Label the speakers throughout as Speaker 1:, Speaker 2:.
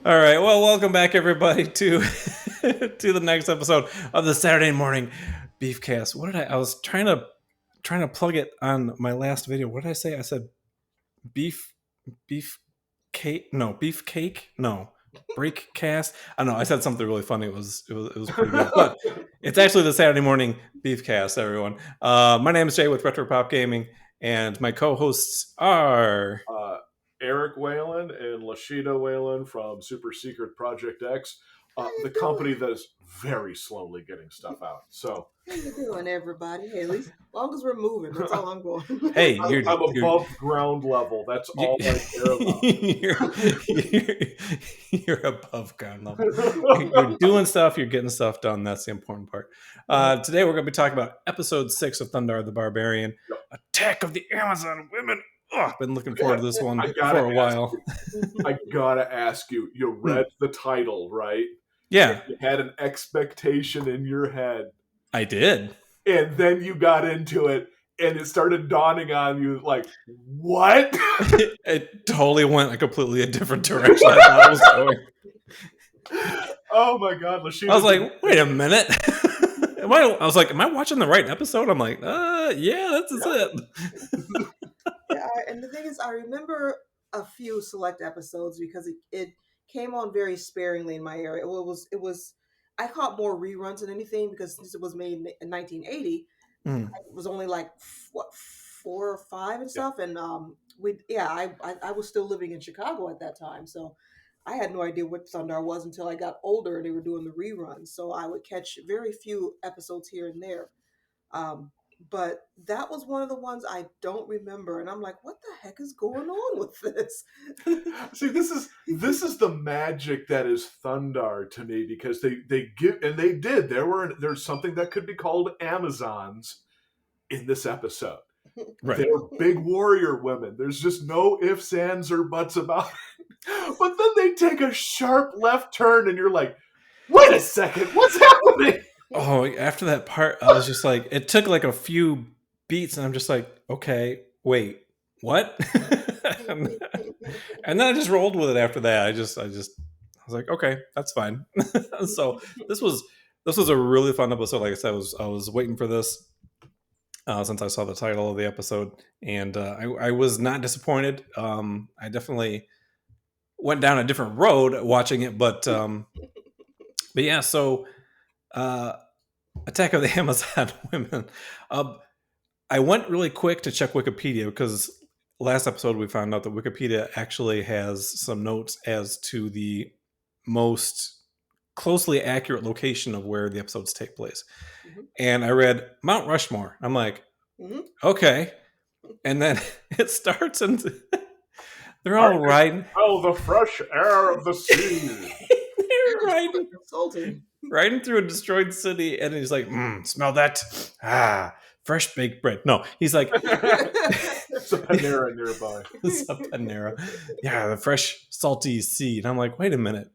Speaker 1: All right. Well, welcome back, everybody, to to the next episode of the Saturday Morning Beefcast. What did I was trying to plug it on my last video. What did I say? I said beef beef cake. No, beef cake. No, break cast. I don't know. I said something really funny. It was pretty good. But it's actually the Saturday Morning Beefcast, everyone. My name is Jay with Retro Pop Gaming, and my co-hosts are.
Speaker 2: Aric Whalen and Laschita Whalen from Super Secret Project X, the company that is very slowly getting stuff out. So,
Speaker 3: how you doing, everybody? Hey, at least as long as we're moving, that's all I'm going.
Speaker 1: Hey,
Speaker 2: I'm above ground level. That's all I care about.
Speaker 1: you're above ground level. You're doing stuff. You're getting stuff done. That's the important part. Today we're going to be talking about episode 6 of Thundarr the Barbarian, Attack of the Amazon Women. I've been looking forward to this one for a while.
Speaker 2: I gotta ask you, you read the title, right?
Speaker 1: Yeah.
Speaker 2: You had an expectation in your head.
Speaker 1: I did.
Speaker 2: And then you got into it, and it started dawning on you, like, what?
Speaker 1: It totally went a completely different direction I thought it was going.
Speaker 2: Oh my God, Laschita.
Speaker 1: I was like, wait a minute. I was like, am I watching the right episode? I'm like, yeah, that's it.
Speaker 3: Yeah, and the thing is, I remember a few select episodes because it came on very sparingly in my area. Well, it was I caught more reruns than anything because since it was made in 1980, it was only like 4 or 5 and stuff. And I was still living in Chicago at that time, so I had no idea what Thundarr was until I got older and they were doing the reruns. So I would catch very few episodes here and there. But that was one of the ones I don't remember, and I'm like, what the heck is going on with this?
Speaker 2: See, this is the magic that is Thundarr to me, because they give, and they did. There's something that could be called Amazons in this episode.
Speaker 1: Right.
Speaker 2: They're big warrior women. There's just no ifs, ands, or buts about it. But then they take a sharp left turn, and you're like, wait a second, what's happening?
Speaker 1: Oh, after that part, I was just like, it took like a few beats, and I'm just like, okay, wait, what? And then I just rolled with it after that. I was like, okay, that's fine. So this was a really fun episode. Like I said, I was waiting for this since I saw the title of the episode, and I was not disappointed. I definitely went down a different road watching it, but yeah, so. Attack of the Amazon Women. I went really quick to check Wikipedia because last episode we found out that Wikipedia actually has some notes as to the most closely accurate location of where the episodes take place. Mm-hmm. And I read Mount Rushmore. I'm like, okay. And then it starts and they're all riding.
Speaker 2: Oh, the fresh air of the sea.
Speaker 1: They're riding through a destroyed city, and he's like, smell that? Fresh baked bread. No, he's like,
Speaker 2: it's a Panera nearby.
Speaker 1: It's a Panera. Yeah, the fresh salty sea. And I'm like, wait a minute,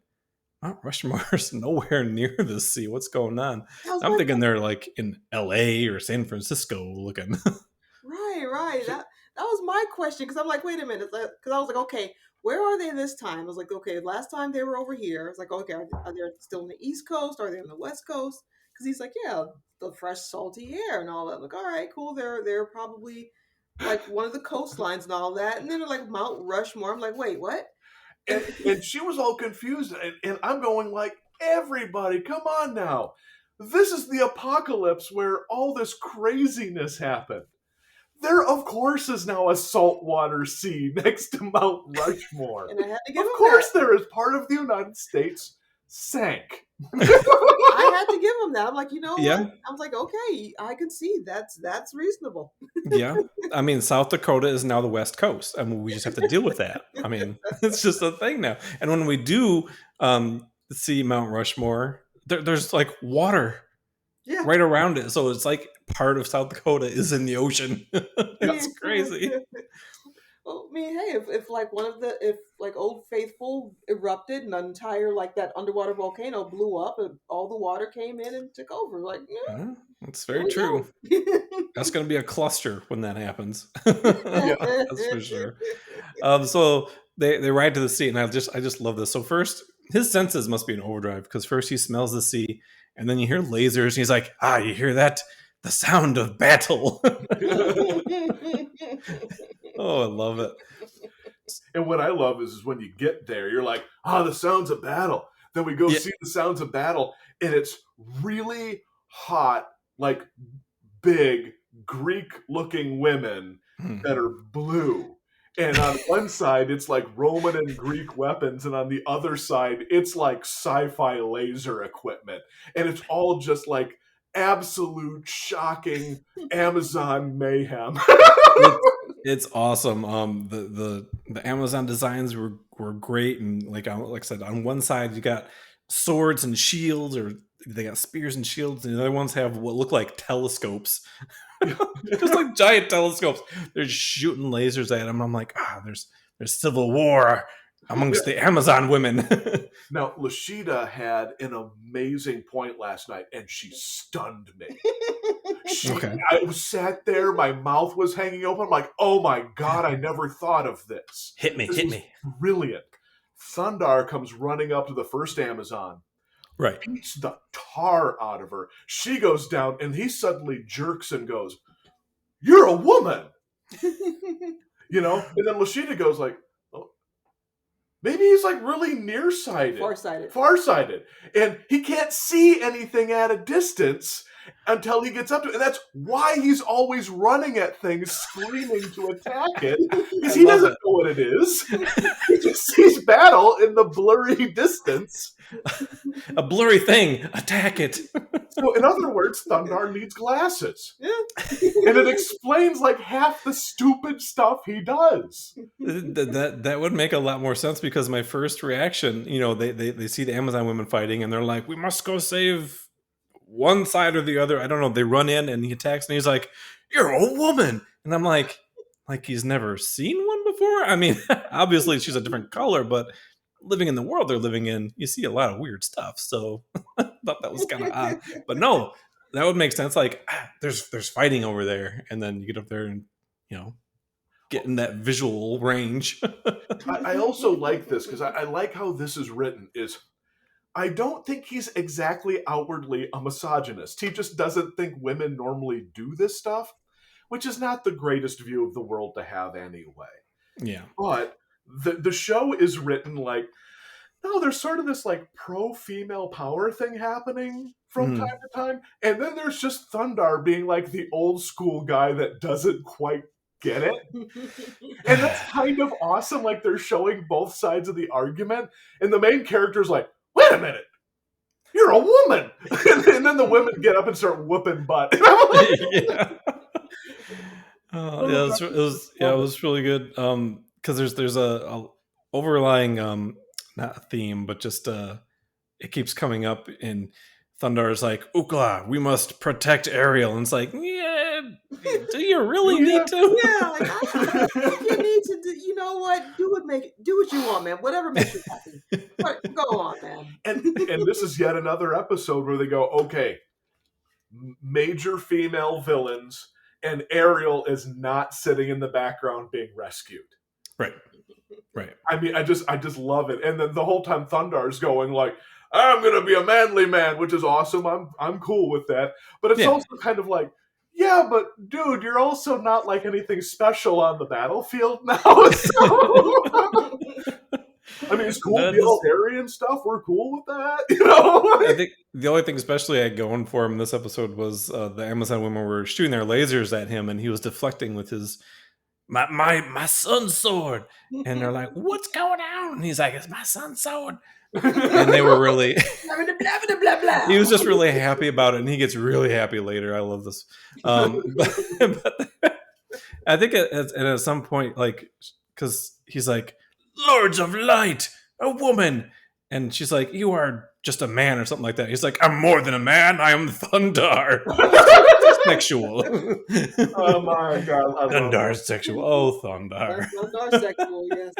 Speaker 1: Mount Rushmore's nowhere near the sea. What's going on? I'm thinking they're like in LA or San Francisco looking.
Speaker 3: Right. That was my question, because I'm like, wait a minute, because I was like, okay, where are they this time? I was like, okay, last time they were over here. I was like, okay, are they still on the East Coast? Are they on the West Coast? Because he's like, yeah, the fresh, salty air and all that. I'm like, all right, cool. They're probably like one of the coastlines and all that. And then they're like Mount Rushmore. I'm like, wait, what?
Speaker 2: And she was all confused. And I'm going like, everybody, come on now. This is the apocalypse where all this craziness happened. There, of course, is now a saltwater sea next to Mount Rushmore.
Speaker 3: And I had to give
Speaker 2: of course, there is part of the United States sank.
Speaker 3: I had to give him that. I'm like, you know what? I was like, okay, I can see that's reasonable.
Speaker 1: Yeah. I mean, South Dakota is now the West Coast. I mean, we just have to deal with that. I mean, it's just a thing now. And when we do see Mount Rushmore, there's like water right around it. So it's like part of South Dakota is in the ocean. That's crazy.
Speaker 3: Well, I mean, hey, if Old Faithful erupted and an entire like that underwater volcano blew up and all the water came in and took over, like
Speaker 1: that's very true. That's going to be a cluster when that happens. That's for sure. So they ride to the sea, and I just love this. So first, his senses must be in overdrive because first he smells the sea, and then you hear lasers, and he's like, you hear that? The sound of battle. Oh, I love it.
Speaker 2: And what I love is when you get there, you're like, the sounds of battle. Then we go see the sounds of battle, and it's really hot, like big Greek-looking women that are blue. And on one side, it's like Roman and Greek weapons, and on the other side, it's like sci-fi laser equipment. And it's all just like absolute shocking Amazon mayhem.
Speaker 1: It's awesome. The Amazon designs were great, and like I said, on one side you got swords and shields, or they got spears and shields, and the other ones have what look like telescopes, just like giant telescopes. They're shooting lasers at them. I'm like, there's civil war amongst the Amazon women.
Speaker 2: Now, Laschita had an amazing point last night, and she stunned me. I sat there, my mouth was hanging open. I'm like, oh my God, I never thought of this.
Speaker 1: Hit me.
Speaker 2: Brilliant. Thundarr comes running up to the first Amazon.
Speaker 1: Right.
Speaker 2: Beats the tar out of her. She goes down, and he suddenly jerks and goes, "You're a woman!" You know? And then Laschita goes like, maybe he's like really nearsighted. Farsighted. And he can't see anything at a distance until he gets up to it. And that's why he's always running at things, screaming to attack it. Because he doesn't know what it is. He just sees battle in the blurry distance.
Speaker 1: A blurry thing. Attack it.
Speaker 2: So in other words, Thundarr needs glasses. Yeah. And it explains like half the stupid stuff he does.
Speaker 1: That would make a lot more sense, because my first reaction, they see the Amazon women fighting and they're like, we must go save one side or the other. I don't know. They run in and he attacks and he's like, you're a woman. And I'm like he's never seen one before. I mean, obviously she's a different color, but living in the world they're living in, you see a lot of weird stuff. So I thought that was kind of odd. But no, that would make sense. Like, there's fighting over there, and then you get up there and get in that visual range.
Speaker 2: I also like this because I like how this is written. I don't think he's exactly outwardly a misogynist. He just doesn't think women normally do this stuff, which is not the greatest view of the world to have anyway.
Speaker 1: Yeah.
Speaker 2: But the show is written like, no, there's sort of this like pro-female power thing happening from time to time. And then there's just Thundarr being like the old school guy that doesn't quite get it. And that's kind of awesome. Like, they're showing both sides of the argument. And the main character's like, wait a minute, you're a woman. And then the women get up and start whooping butt.
Speaker 1: Yeah. It was really good. Because there's a overlying not a theme, but just it keeps coming up, and Thundarr's like, Ukla, we must protect Ariel. And it's like, yeah, do you really need to?
Speaker 3: Yeah, like, I think you need to do, you know what? Do what you want, man. Whatever makes you happy. Go on, man.
Speaker 2: And this is yet another episode where they go, okay, major female villains, and Ariel is not sitting in the background being rescued.
Speaker 1: Right.
Speaker 2: I mean, I just love it. And then the whole time Thundarr's going like, I'm gonna be a manly man, which is awesome. I'm cool with that. But it's also kind of like, yeah, but dude, you're also not like anything special on the battlefield now. So I mean, it's cool, egalitarian stuff. We're cool with that,
Speaker 1: I think the only thing especially I had going for him in this episode was the Amazon women were shooting their lasers at him, and he was deflecting with his my son's sword. And they're like, what's going on? And he's like, it's my son's sword. And they were really he was just really happy about it, and he gets really happy later. I love this. But I think at some point, like, because he's like, Lords of Light, a woman, and she's like, you are just a man or something like that. He's like, I'm more than a man, I am Thundarr. Sexual.
Speaker 2: Oh my God,
Speaker 1: Thundarr's sexual. Oh, Thundarr.
Speaker 3: Thundarr's sexual, yes.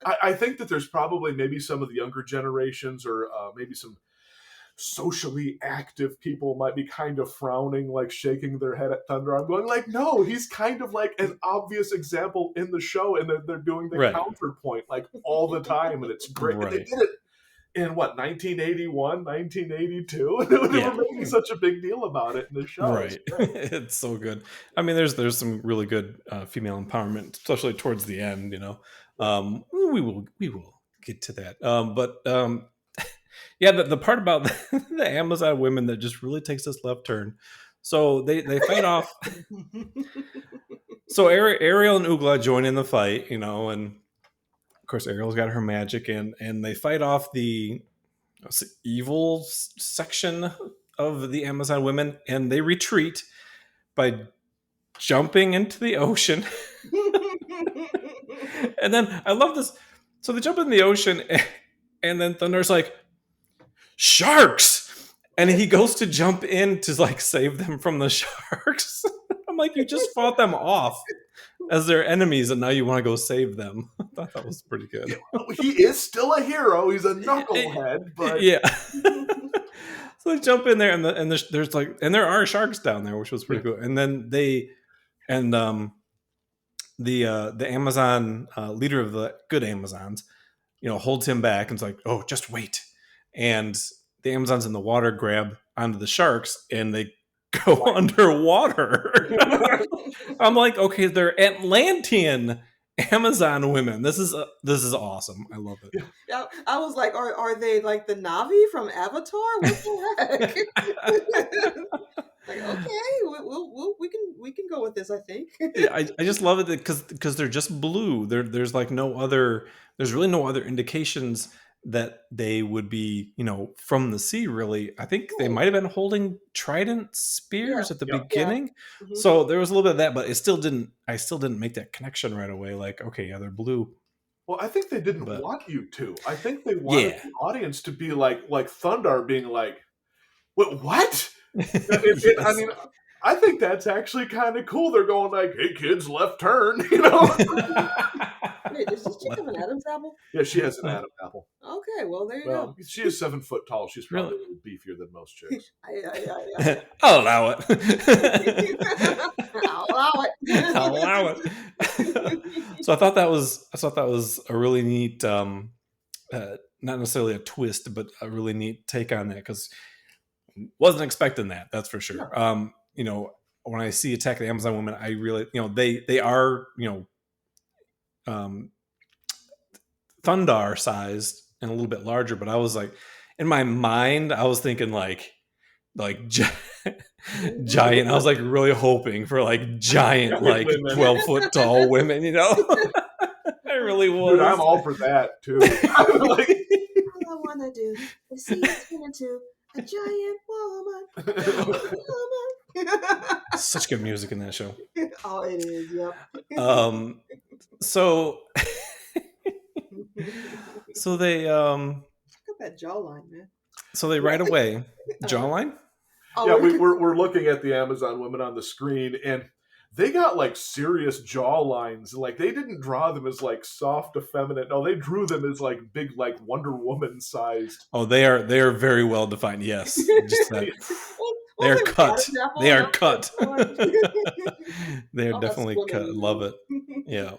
Speaker 2: I think that there's probably maybe some of the younger generations, or maybe some socially active people might be kind of frowning, like shaking their head at Thundarr. I'm going like, no, he's kind of like an obvious example in the show, and they're doing the
Speaker 1: Right.
Speaker 2: counterpoint like all the time, and it's great. And they
Speaker 1: Right.
Speaker 2: did it in what, 1981, 1982? They
Speaker 1: Yeah.
Speaker 2: were making such a big deal about it in the show.
Speaker 1: Right.
Speaker 2: It's great.
Speaker 1: It's so good. I mean, there's some really good female empowerment, especially towards the end. We will get to that. Yeah, the part about the Amazon women that just really takes this left turn. So they fight off. So Ariel and Ugla join in the fight, and of course Ariel's got her magic, and they fight off the evil section of the Amazon women, and they retreat by jumping into the ocean. And then I love this. So they jump in the ocean, and then Thundarr's like, sharks! And he goes to jump in to like save them from the sharks. I'm like, you just fought them off as their enemies, and now you want to go save them. I thought that was pretty good.
Speaker 2: He is still a hero. He's a knucklehead, but
Speaker 1: yeah. So they jump in there, and there's like, and there are sharks down there, which was pretty cool. And then the Amazon leader of the good Amazons, holds him back and is like, oh, just wait. And the Amazons in the water grab onto the sharks, and they go underwater. I'm like, okay, they're Atlantean Amazon women. This is awesome. I love it.
Speaker 3: Yeah, I was like, are they like the Na'vi from Avatar? What the heck? Like, okay, we can go with this, I think.
Speaker 1: Yeah, I just love it because they're just blue. There's like there's really no other indications that they would be, from the sea, really. I think they might have been holding trident spears at the beginning. Yeah. Mm-hmm. So there was a little bit of that, but I still didn't make that connection right away. Like, okay, yeah, they're blue.
Speaker 2: Well, I think they didn't want you to. I think they wanted the audience to be like Thundarr being like, what? Yes. I mean, I think that's actually kind of cool. They're going like, hey, kids, left turn,
Speaker 3: Wait, does this chick have an Adam's apple?
Speaker 2: Yeah, she has an Adam's apple.
Speaker 3: Okay, well, there you go.
Speaker 2: She is 7 foot tall. She's probably a little beefier than most chicks.
Speaker 1: I'll allow it.
Speaker 3: I'll allow
Speaker 1: it. So I thought that was a really neat, not necessarily a twist, but a really neat take on that, because wasn't expecting that. That's for sure. Yeah. When I see Attack of the Amazon Women, I really, they are, Thundarr sized and a little bit larger, but I was like, in my mind, I was thinking like giant. I was like really hoping for like giant, like 12-foot tall women, I really was.
Speaker 2: Dude, I'm all for that too.
Speaker 3: All I want to do is see it turn into a giant woman.
Speaker 1: Such good music in that show.
Speaker 3: Oh, it is. Yep.
Speaker 1: So they
Speaker 3: look at that jawline, man.
Speaker 1: So they right away jawline.
Speaker 2: Yeah, we're looking at the Amazon women on the screen, and they got like serious jawlines. Like, they didn't draw them as like soft, effeminate. No, they drew them as like big, like Wonder Woman sized.
Speaker 1: Oh, they are very well defined. Yes, just that. They are cut. They are cut. They are definitely cut. Love it. Yeah.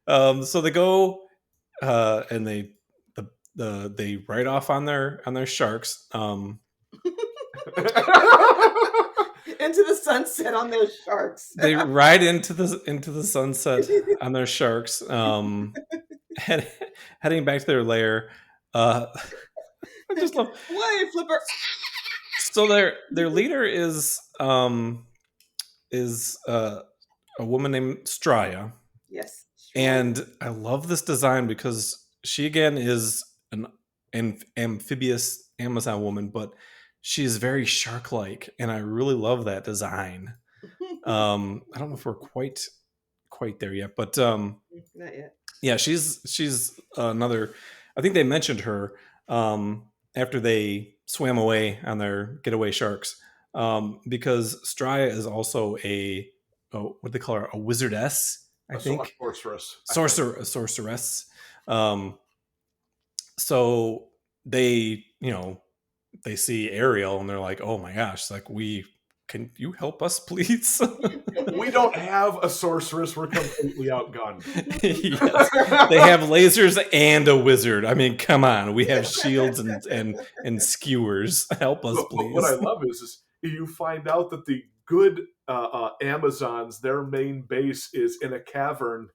Speaker 1: So they go and they ride off on their sharks.
Speaker 3: Into the sunset on their sharks.
Speaker 1: They ride into the sunset on their sharks. Heading back to their lair. I just love.
Speaker 3: Wait, Flipper.
Speaker 1: So their leader is a woman named Straya.
Speaker 3: Yes.
Speaker 1: And I love this design because she again is an amphibious Amazon woman, but she is very shark-like, and I really love that design. I don't know if we're quite there yet, but
Speaker 3: not yet.
Speaker 1: Yeah, she's another. I think they mentioned her after they swam away on their getaway sharks, because Straya is also what do they call her? A wizardess, I think.
Speaker 2: Sorceress.
Speaker 1: Sorceress. So they, they see Ariel and they're like, oh my gosh, like can you help us please?
Speaker 2: We don't have a sorceress. We're completely outgunned.
Speaker 1: Yes. They have lasers and a wizard. I mean, come on. We have shields and skewers. Help us,
Speaker 2: But
Speaker 1: please.
Speaker 2: what I love is you find out that the good Amazons, their main base is in a cavern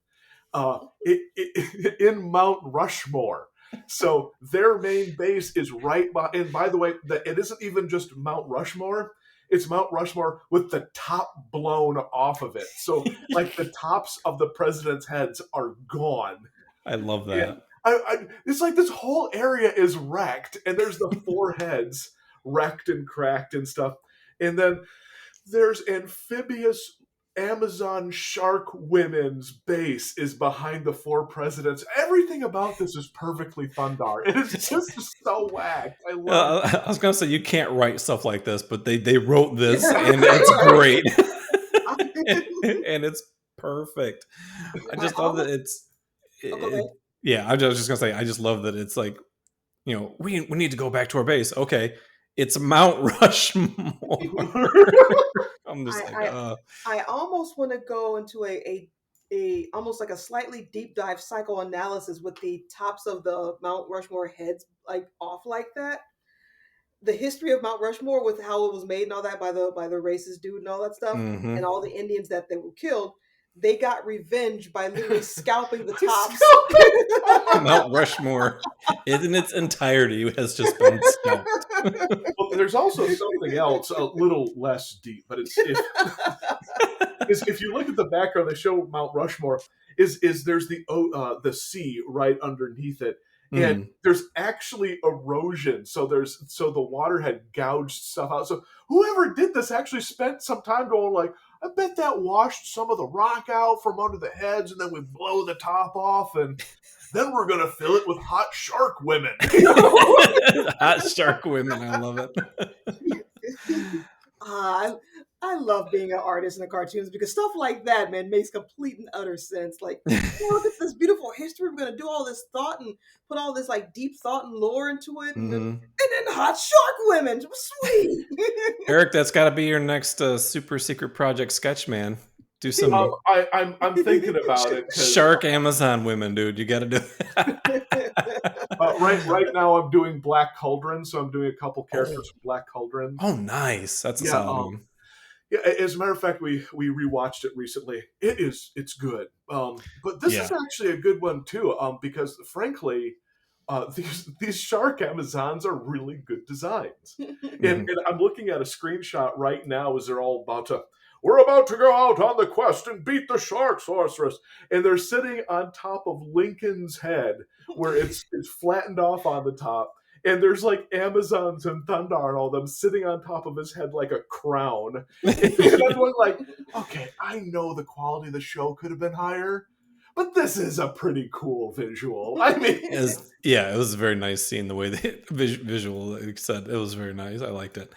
Speaker 2: in Mount Rushmore. So their main base is right by, and by the way, it isn't even just Mount Rushmore. It's Mount Rushmore with the top blown off of it. So like the tops of the president's heads are gone.
Speaker 1: I love that.
Speaker 2: It's like this whole area is wrecked, and there's the four heads wrecked and cracked and stuff. And then there's amphibious Amazon shark women's base is behind the four presidents. Everything about this is perfectly Thundarr. It is just so whacked. I love it.
Speaker 1: I was gonna say you can't write stuff like this, but they wrote this and it's great. and it's perfect. I just love that it's yeah, I was just gonna say I just love that it's like, we need to go back to our base. Okay. It's Mount Rushmore. I'm just
Speaker 3: I almost want to go into a almost like a slightly deep dive psychoanalysis with the tops of the Mount Rushmore heads like off like that. The history of Mount Rushmore with how it was made and all that by the racist dude and all that stuff,
Speaker 1: Mhm.
Speaker 3: and all the Indians that they were killed. They got revenge by literally scalping the tops.
Speaker 1: Mount Rushmore in its entirety has just been scalped.
Speaker 2: Well, there's also something else a little less deep, but it's if you look at the background, they show Mount Rushmore is there's the sea right underneath it, and there's actually erosion. So the water had gouged stuff out. So whoever did this actually spent some time going like, I bet that washed some of the rock out from under the heads, and then we blow the top off, and then we're gonna fill it with hot shark women.
Speaker 1: Hot shark women, I love it.
Speaker 3: I love being an artist in the cartoons because stuff like that, man, makes complete and utter sense. Like, look at this beautiful history. We're gonna do all this thought and put all this like deep thought and lore into it, and then hot shark women, sweet.
Speaker 1: Aric, that's got to be your next super secret project sketch, man. Do some.
Speaker 2: I'm thinking about it.
Speaker 1: Shark Amazon women, dude. You got to do
Speaker 2: it. Right now, I'm doing Black Cauldron, so I'm doing a couple characters from Black Cauldron.
Speaker 1: Oh, nice. That's a solid one.
Speaker 2: Yeah, as a matter of fact, we rewatched it recently. It's good. But this is actually a good one too. Because frankly, these shark Amazons are really good designs. And I'm looking at a screenshot right now as they're all we're about to go out on the quest and beat the shark sorceress. And they're sitting on top of Lincoln's head, where it's flattened off on the top. And there's like Amazons and Thundarr and all them sitting on top of his head like a crown. And I'm going like, okay, I know the quality of the show could have been higher, but this is a pretty cool visual. I mean,
Speaker 1: it was very nice seeing the way the visual, like said, it was very nice. I liked it.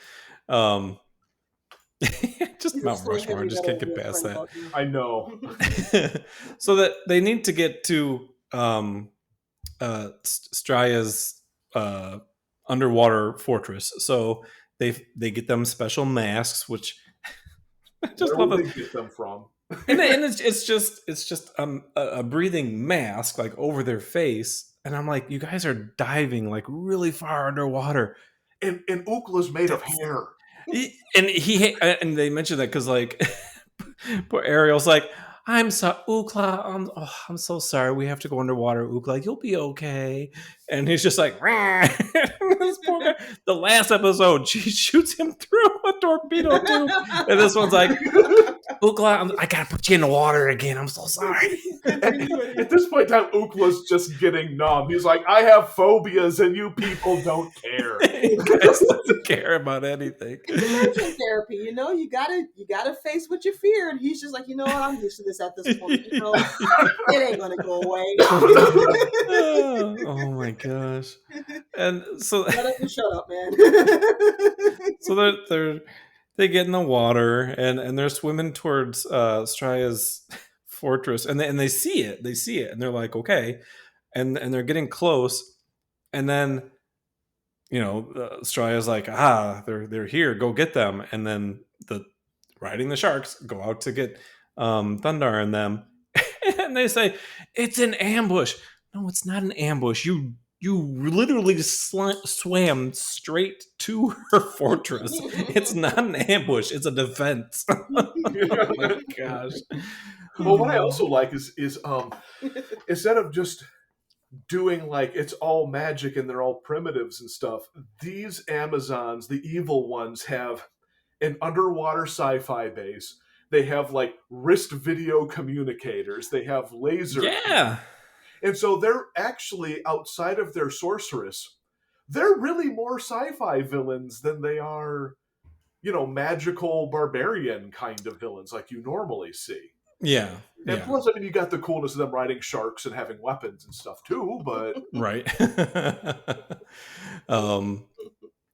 Speaker 1: Just Mount Rushmore. I just can't get past that.
Speaker 2: I know.
Speaker 1: So that they need to get to Straya's underwater fortress. So they get them special masks, which I just
Speaker 2: Where
Speaker 1: love.
Speaker 2: Where they get them from?
Speaker 1: and it's just a breathing mask like over their face, and I'm like, you guys are diving like really far underwater,
Speaker 2: and Ookla's made of hair.
Speaker 1: And they mentioned that because like poor Ariel's like, I'm so Ookla, I'm so sorry, we have to go underwater, Ookla, you'll be okay. And he's just like, this poor guy. The last episode, she shoots him through a torpedo tube, and this one's like, Ookla, I gotta put you in the water again, I'm so sorry.
Speaker 2: At this point in time, Ookla's just getting numb. He's like, I have phobias and you people don't care.
Speaker 1: He doesn't care about anything.
Speaker 3: It's mental therapy, you gotta face what you fear. And he's just like, you know what, I'm used to this at this point. It ain't gonna go away.
Speaker 1: Oh my gosh. And so
Speaker 3: shut up, man.
Speaker 1: So they get in the water and they're swimming towards Straya's fortress, and they see it, and they're like, okay, and they're getting close, and then Straya's like, they're here, go get them. And then riding the sharks go out to get Thundarr and them. And they say, it's an ambush. No, it's not an ambush. You literally just swam straight to her fortress. It's not an ambush. It's a defense. Oh my gosh.
Speaker 2: Well, what I also like is instead of just doing like it's all magic and they're all primitives and stuff, these Amazons, the evil ones, have an underwater sci-fi base. They have like wrist video communicators. They have laser.
Speaker 1: Yeah.
Speaker 2: And so they're actually, outside of their sorceress, they're really more sci-fi villains than they are, magical barbarian kind of villains like you normally see.
Speaker 1: Yeah.
Speaker 2: And plus, you got the coolness of them riding sharks and having weapons and stuff too, but...
Speaker 1: Right.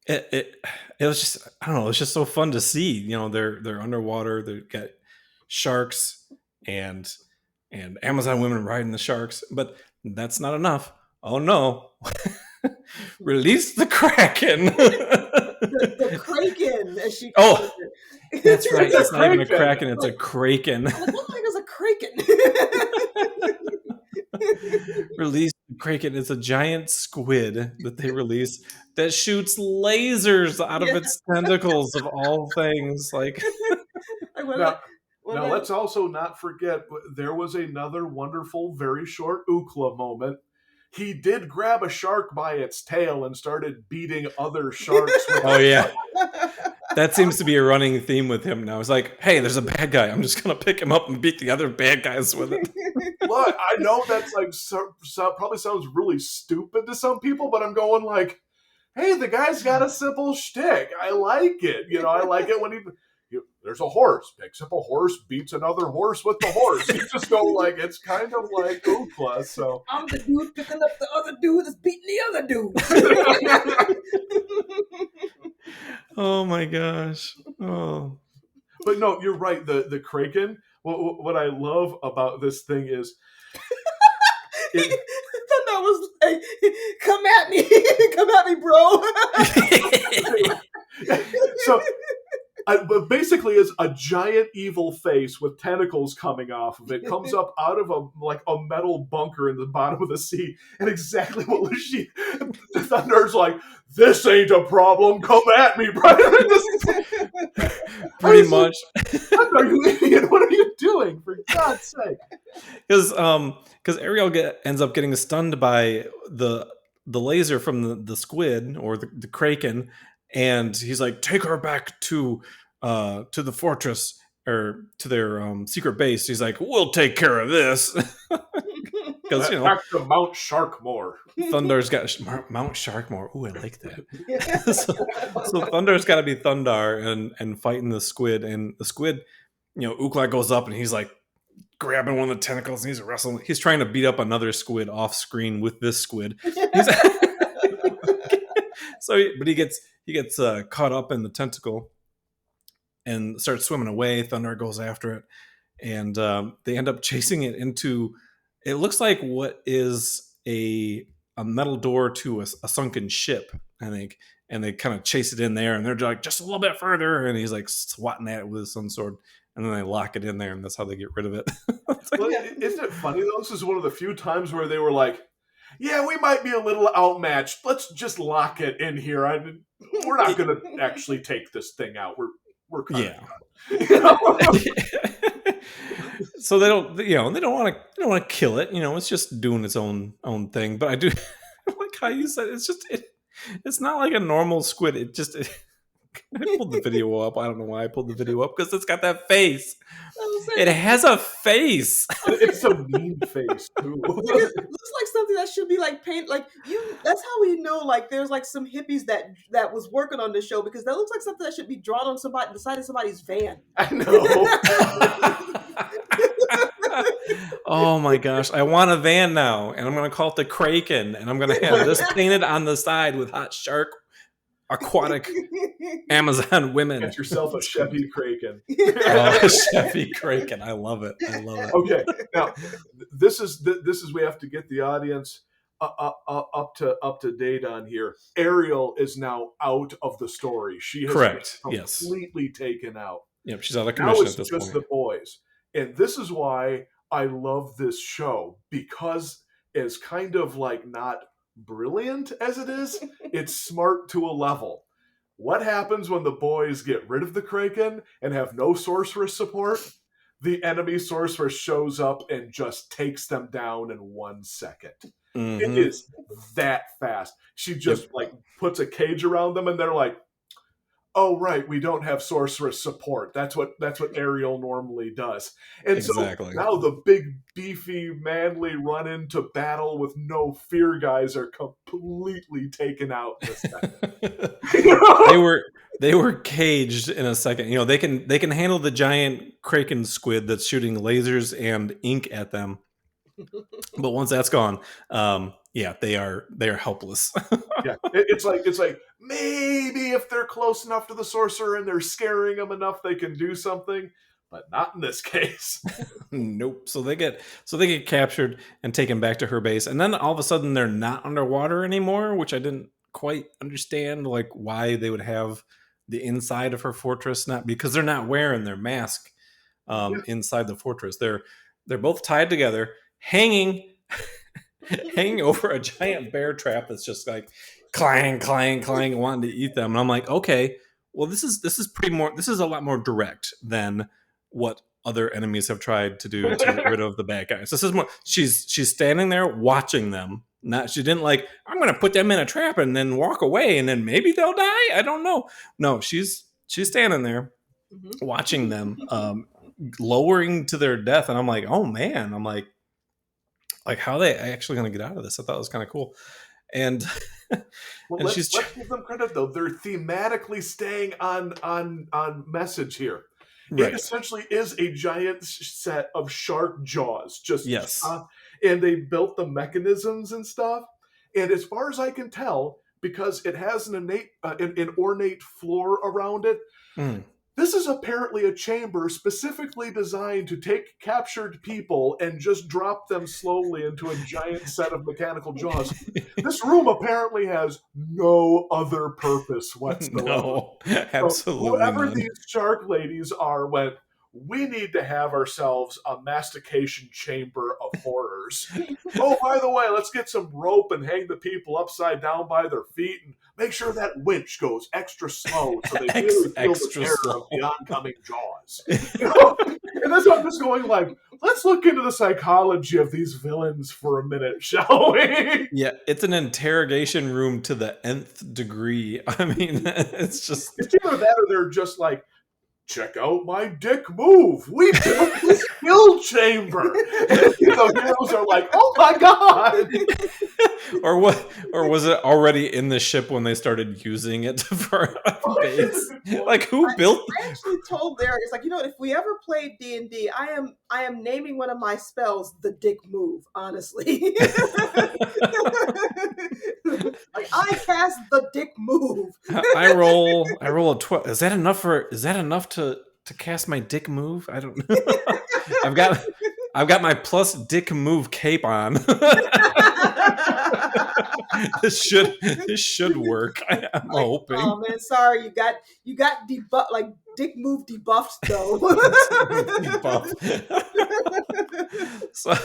Speaker 1: It was just, I don't know, it's just so fun to see. They're underwater, they've got sharks and Amazon women riding the sharks, but that's not enough. Oh no. Release the Kraken.
Speaker 3: the Kraken, as she calls it.
Speaker 1: That's right. It's not even a Kraken, it's a Kraken.
Speaker 3: What the heck is a Kraken?
Speaker 1: Release the Kraken. It's a giant squid that they release that shoots lasers out of its tentacles, of all things.
Speaker 2: Now, let's also not forget, there was another wonderful, very short Ookla moment. He did grab a shark by its tail and started beating other sharks.
Speaker 1: Oh, yeah. That seems to be a running theme with him now. It's like, hey, there's a bad guy. I'm just going to pick him up and beat the other bad guys with it.
Speaker 2: Look, I know that's like probably sounds really stupid to some people, but I'm going like, hey, the guy's got a simple shtick. I like it. I like it when there's a horse, picks up a horse, beats another horse with the horse. You just go like, it's kind of like Ookla. So
Speaker 3: I'm the dude picking up the other dude that's beating the other dude.
Speaker 1: Oh my gosh. Oh.
Speaker 2: But no, you're right. The Kraken. What I love about this thing is,
Speaker 3: Thundarr was like, "Come at me, bro."
Speaker 2: So. But basically, is a giant evil face with tentacles coming off of it. Comes up out of a metal bunker in the bottom of the sea, and exactly what Thundarr's like, this ain't a problem. Come at me, bro.
Speaker 1: Pretty much.
Speaker 2: Thundarr, you idiot! What are you doing? For God's sake!
Speaker 1: Because Ariel ends up getting stunned by the laser from the squid or the Kraken. And he's like, take her back to the fortress or to their secret base. He's like, we'll take care of this. Because
Speaker 2: back to Mount Sharkmore.
Speaker 1: Thundarr's got Mount Sharkmore. Ooh, I like that. so Thundarr's got to be Thundarr and fighting the squid. And the squid, Ookla goes up and he's like grabbing one of the tentacles and he's wrestling. He's trying to beat up another squid off screen with this squid. But he gets caught up in the tentacle and starts swimming away. Thundarr goes after it, and they end up chasing it into. It looks like what is a metal door to a sunken ship, I think, and they kind of chase it in there, and they're like just a little bit further, and he's like swatting at it with his sun sword, and then they lock it in there, and that's how they get rid of it.
Speaker 2: Well, isn't it funny though? This is one of the few times where they were like, yeah, we might be a little outmatched. Let's just lock it in here. We're not going to actually take this thing out. We're kind of,
Speaker 1: So they don't want to kill it. It's just doing its own thing. But I do like how you said it's not like a normal squid. I pulled the video up. I don't know why I pulled the video up because it's got that face. It has a face.
Speaker 2: It's a mean face too.
Speaker 3: It looks like something that should be like paint. Like that's how we know. Like there's like some hippies that was working on this show because that looks like something that should be drawn on the side of somebody's van.
Speaker 2: I know.
Speaker 1: Oh my gosh! I want a van now, and I'm going to call it the Kraken, and I'm going to have this painted on the side with hot shark. Aquatic Amazon women.
Speaker 2: Get yourself a Chevy Kraken.
Speaker 1: Oh, Chevy Kraken. I love it.
Speaker 2: Okay, now this is we have to get the audience. up to date on here. Ariel is now out of the story. She has
Speaker 1: Correct.
Speaker 2: been
Speaker 1: Yes.
Speaker 2: completely taken out.
Speaker 1: Yep. She's out of
Speaker 2: Now
Speaker 1: commission
Speaker 2: it's
Speaker 1: at this
Speaker 2: just
Speaker 1: point.
Speaker 2: the boys. And this is why I love this show, because as kind of like not brilliant as it is, it's smart to a level. What happens when the boys get rid of the Kraken and have no sorceress support? The enemy sorceress shows up and just takes them down in 1 second. It is that fast. She just like puts a cage around them and they're like, oh right, we don't have sorceress support. That's what Ariel normally does. And
Speaker 1: Exactly.
Speaker 2: so now the big beefy manly run into battle with no fear guys are completely taken out in a second.
Speaker 1: They were caged in a second. You know, they can handle the giant kraken squid that's shooting lasers and ink at them. But once that's gone, they are helpless.
Speaker 2: Yeah, it's like maybe if they're close enough to the sorcerer and they're scaring them enough, they can do something, but not in this case.
Speaker 1: Nope. So they get captured and taken back to her base, and then all of a sudden they're not underwater anymore, which I didn't quite understand, like why they would have the inside of her fortress not, because they're not wearing their mask inside the fortress. They're both tied together, hanging over a giant bear trap that's just like clang, clang, clang, wanting to eat them. And I'm like, okay, well, this is a lot more direct than what other enemies have tried to do to get rid of the bad guys. This is more, she's standing there watching them. She didn't like, I'm going to put them in a trap and then walk away and then maybe they'll die. I don't know. No, she's standing there watching them lowering to their death. And I'm like, oh man, I'm like how are they actually going to get out of this? I thought it was kind of cool. And
Speaker 2: well, let's give them credit though. They're thematically staying on message here. Right. It essentially is a giant set of shark jaws. Just
Speaker 1: yes.
Speaker 2: And they built the mechanisms and stuff. And as far as I can tell, because it has an ornate floor around it, this is apparently a chamber specifically designed to take captured people and just drop them slowly into a giant set of mechanical jaws. This room apparently has no other purpose whatsoever.
Speaker 1: No, absolutely.
Speaker 2: So whoever these shark ladies are went, we need to have ourselves a mastication chamber of horrors. Oh, by the way, let's get some rope and hang the people upside down by their feet and make sure that winch goes extra slow so they really feel the terror of the oncoming jaws. And that's why I'm just going like, let's look into the psychology of these villains for a minute, shall we?
Speaker 1: Yeah, it's an interrogation room to the nth degree. I mean, it's
Speaker 2: either that or they're just like, check out my dick move. We built this kill chamber. And the heroes are like, oh my god.
Speaker 1: Or what? Or was it already in the ship when they started using it for base? Like, who built?
Speaker 3: I actually told Derek, it's like, if we ever played D&D, I am naming one of my spells the dick move. Honestly, like I cast the dick move.
Speaker 1: I roll a 12. Is that enough to cast my dick move? I don't know. I've got my plus dick move cape on. This should work. I'm hoping.
Speaker 3: Oh man, sorry, you got debuffed, like dick move debuffed though.
Speaker 1: So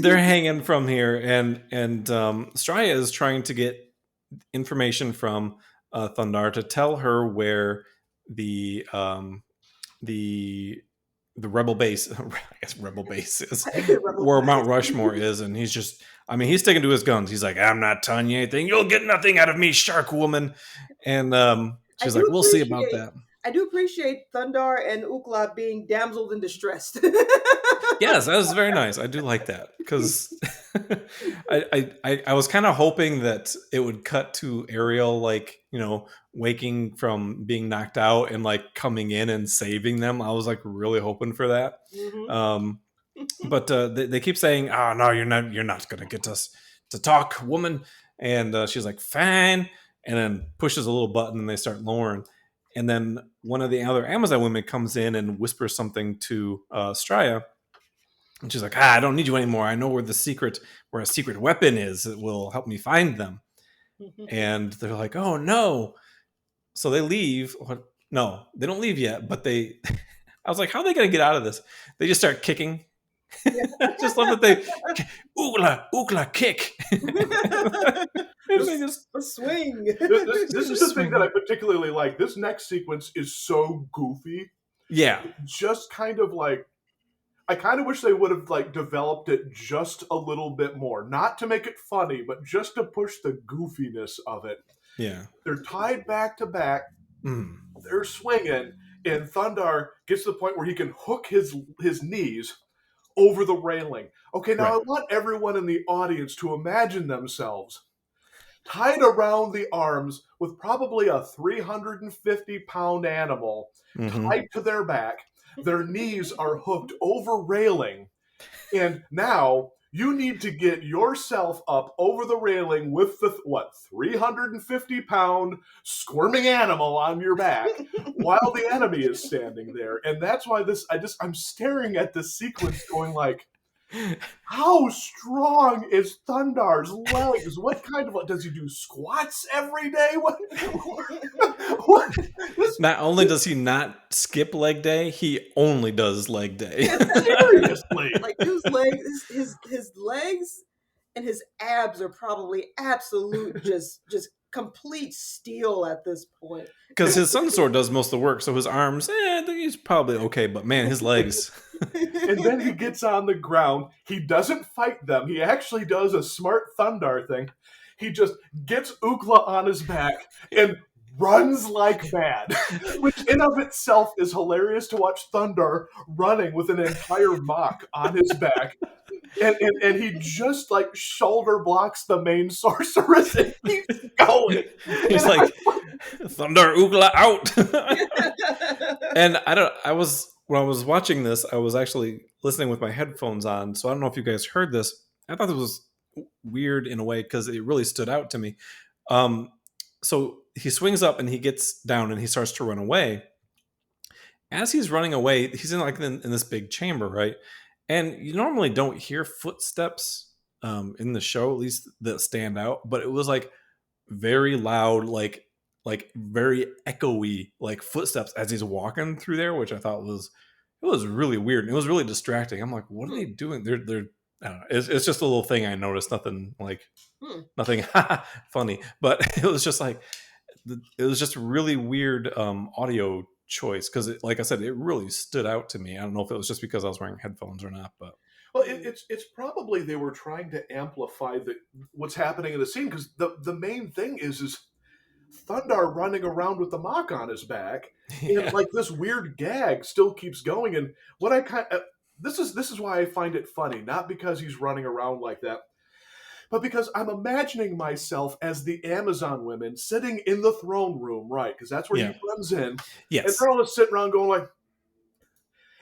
Speaker 1: they're hanging from here, and Straya is trying to get information from Thundarr to tell her where the rebel base, I guess rebel base is, where Mount Rushmore is, and he's sticking to his guns. He's like, I'm not telling you anything. You'll get nothing out of me, shark woman. And she's like, we'll see about that.
Speaker 3: I do appreciate Thundarr and Ukla being damsels in distress.
Speaker 1: Yes, that was very nice. I do like that because I was kind of hoping that it would cut to Ariel, like, waking from being knocked out and like coming in and saving them. I was like really hoping for that. But they keep saying, "Oh no, you're not gonna get us to talk, woman." And she's like, "Fine," and then pushes a little button and they start lowering. And then one of the other Amazon women comes in and whispers something to Straya. And she's like, I don't need you anymore. I know where a secret weapon is. It will help me find them. And they're like, oh no. So they leave. No, they don't leave yet, but they I was like, how are they gonna get out of this? They just start kicking. I just love that they oogla kick. They just
Speaker 3: A swing.
Speaker 2: This is the thing that I particularly like. This next sequence is so goofy.
Speaker 1: Yeah.
Speaker 2: Just kind of like, I kind of wish they would have like developed it just a little bit more. Not to make it funny, but just to push the goofiness of it.
Speaker 1: Yeah.
Speaker 2: They're tied back to back.
Speaker 1: Mm.
Speaker 2: They're swinging, and Thundarr gets to the point where he can hook his knees over the railing. Okay, now
Speaker 1: Right.
Speaker 2: I want everyone in the audience to imagine themselves tied around the arms with probably a 350-pound animal tied to their back. Their knees are hooked over railing. And now you need to get yourself up over the railing with the, 350-pound squirming animal on your back while the enemy is standing there. And that's why I'm staring at this sequence going like, how strong is Thundarr's legs? What kind of, does he do squats every day? What?
Speaker 1: Not only does he not skip leg day, he only does leg day.
Speaker 2: Seriously.
Speaker 3: Like his legs and his abs are probably absolute just complete steel at this point.
Speaker 1: Because his sun sword does most of the work, so his arms, I think he's probably okay, but man, his legs.
Speaker 2: And then he gets on the ground. He doesn't fight them. He actually does a smart Thundarr thing. He just gets Ookla on his back and runs like mad, which in of itself is hilarious to watch Thundarr running with an entire mock on his back. And he just like shoulder blocks the main sorceress and keeps going.
Speaker 1: He's like, Thundarr Oogla out. And when I was watching this, I was actually listening with my headphones on. So I don't know if you guys heard this. I thought it was weird in a way because it really stood out to me. So he swings up and he gets down and he starts to run away. As he's running away, he's in this big chamber, right? And you normally don't hear footsteps in the show, at least that stand out. But it was like very loud, like very echoey, like footsteps as he's walking through there, which I thought was really weird. And it was really distracting. I'm like, what are they doing? They're I don't know. It's just a little thing I noticed. Nothing funny, but it was just like it was just a really weird audio choice because, like I said, it really stood out to me. I don't know if it was just because I was wearing headphones or not, but
Speaker 2: well, it's probably they were trying to amplify what's happening in the scene because the main thing is Thundarr running around with the mock on his back, and like this weird gag still keeps going. And what I this is why I find it funny, not because he's running around like that, but because I'm imagining myself as the Amazon women sitting in the throne room, right? Because that's where he runs in.
Speaker 1: Yes.
Speaker 2: And they're all just sitting around going like,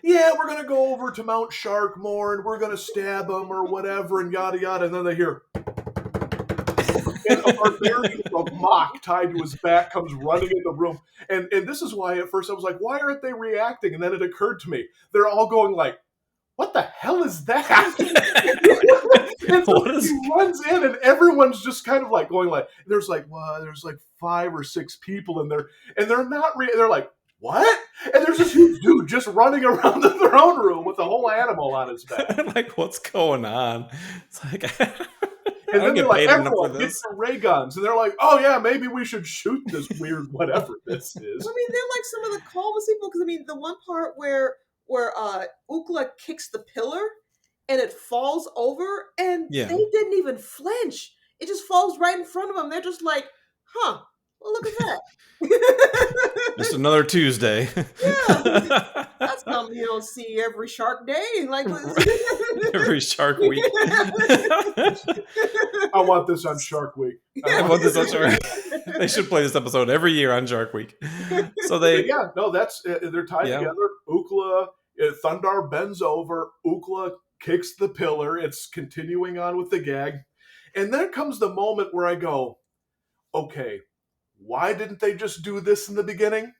Speaker 2: yeah, we're going to go over to Mount Sharkmore and we're going to stab him or whatever and yada yada. And then they hear, and a barbarian with a mock tied to his back comes running in the room. And this is why at first I was like, why aren't they reacting? And then it occurred to me, they're all going like, what the hell is that? And so he runs in and everyone's just kind of like going like, there's like 5 or 6 people in there and they're not, they're like, what? And there's this huge dude just running around the throne room with a whole animal on his back.
Speaker 1: Like, what's going on? It's like,
Speaker 2: and then they're like, everyone, get your ray guns. And they're like, oh yeah, maybe we should shoot this weird whatever this is.
Speaker 3: I mean, they're like some of the calmest people because I mean, the one part where Ookla kicks the pillar and it falls over and they didn't even flinch. It just falls right in front of them. They're just like, huh, well, look at that.
Speaker 1: Just another Tuesday.
Speaker 3: Yeah. That's something you don't see every Shark Day. Like
Speaker 1: every Shark Week.
Speaker 2: I want this on Shark Week.
Speaker 1: I want this on Shark Week. They should play this episode every year on Shark Week. So they're
Speaker 2: tied together. Ookla, Thundarr bends over. Ookla kicks the pillar. It's continuing on with the gag. And then comes the moment where I go, okay, why didn't they just do this in the beginning?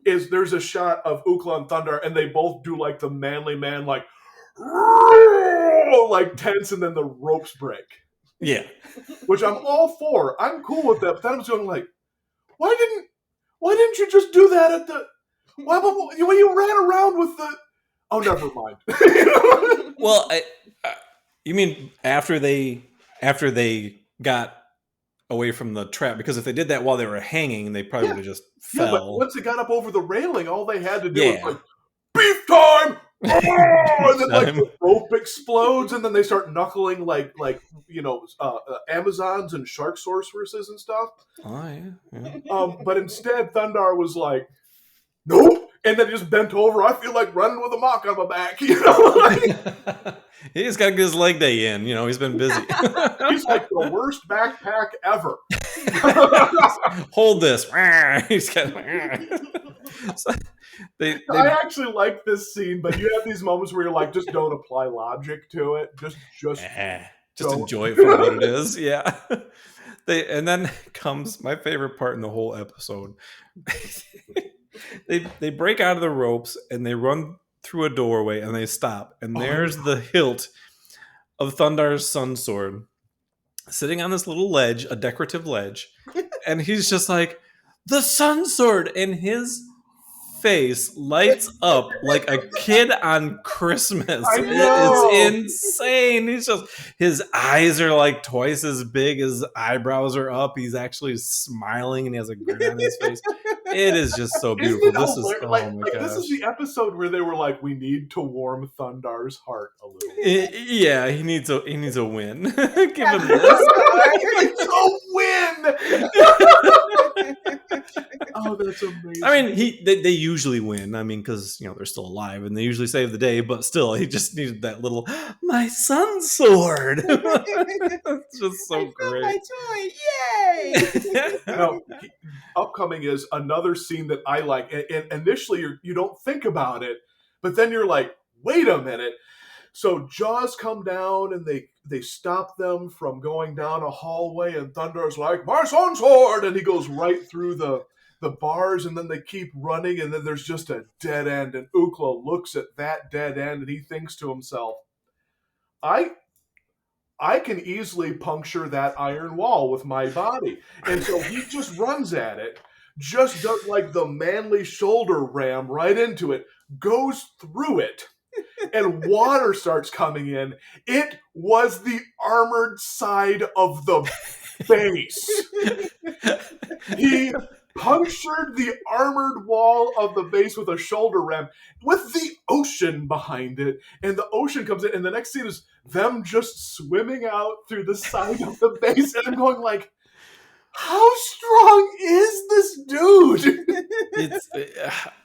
Speaker 2: There's a shot of Ookla and Thundarr, and they both do like the manly man, like, like tense, and then the ropes break.
Speaker 1: Yeah.
Speaker 2: Which I'm all for. I'm cool with that. But then I was going like, why didn't you just do that at the? Why when you ran around with the? Oh, never mind.
Speaker 1: Well, you mean after they got away from the trap? Because if they did that while they were hanging, they probably would have just fell.
Speaker 2: Yeah, but once they got up over the railing, all they had to do was
Speaker 1: Yeah.
Speaker 2: like, beef time! Oh! And then like the rope explodes, and then they start knuckling like Amazons and shark sorceresses and stuff.
Speaker 1: Oh yeah.
Speaker 2: But instead, Thundarr was like, nope. And then just bent over. I feel like running with a mop on my back. You know,
Speaker 1: He just got to get his leg day in. You know, he's been busy.
Speaker 2: he's like the worst backpack ever.
Speaker 1: Hold this. He's got. So they
Speaker 2: I actually like this scene, but you have these moments where you're like, just don't apply logic to it. Just don't.
Speaker 1: enjoy it for what it is. Yeah. And then comes my favorite part in the whole episode. They break out of the ropes and they run through a doorway and they stop. And there's the hilt of Thundarr's sun sword sitting on this little ledge, a decorative ledge. And he's just like, the sun sword! And his face lights up like a kid on Christmas.
Speaker 2: I know.
Speaker 1: It's insane. His eyes are like twice as big, his eyebrows are up, he's actually smiling and he has a grin on his face. It is just so beautiful. This is
Speaker 2: my gosh. This is the episode where they were like, we need to warm Thundarr's heart a little bit.
Speaker 1: Yeah, he needs a win. Give him this.
Speaker 2: It's a win. Oh, that's amazing.
Speaker 1: I mean, they usually win. I mean, because they're still alive and they usually save the day. But still, he just needed that little my sun sword. It's just so great.
Speaker 3: My toy, yay!
Speaker 2: Upcoming is another scene that I like. And initially, you don't think about it, but then you're like, wait a minute. So Jaws come down and they stop them from going down a hallway, and Thundarr's like, my sun sword! And he goes right through the bars, and then they keep running, and then there's just a dead end, and Ookla looks at that dead end, and he thinks to himself, I can easily puncture that iron wall with my body. And so he just runs at it, just does like the manly shoulder ram right into it, goes through it, and water starts coming in. It was the armored side of the base. He punctured the armored wall of the base with a shoulder ram with the ocean behind it, and the ocean comes in, and the next scene is them just swimming out through the side of the base, and I'm going like, how strong is this dude?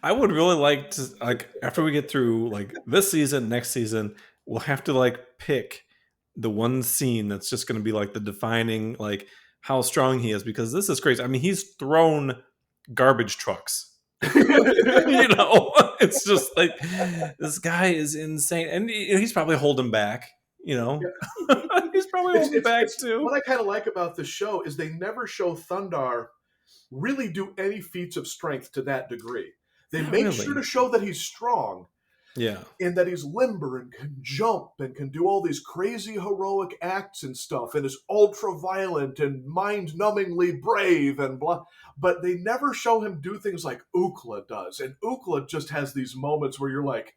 Speaker 1: I would really like to, like, after we get through like this season, next season, we'll have to like pick the one scene that's just going to be like the defining, like, how strong he is, because this is crazy. I mean, he's thrown garbage trucks. It's just like, this guy is insane, and he's probably holding back. He's probably holding back too.
Speaker 2: What I kind of like about the show is they never show Thundarr really do any feats of strength to that degree. They make sure to show that he's strong.
Speaker 1: Yeah.
Speaker 2: And that he's limber and can jump and can do all these crazy heroic acts and stuff and is ultra violent and mind-numbingly brave and blah. But they never show him do things like Ookla does. And Ookla just has these moments where you're like,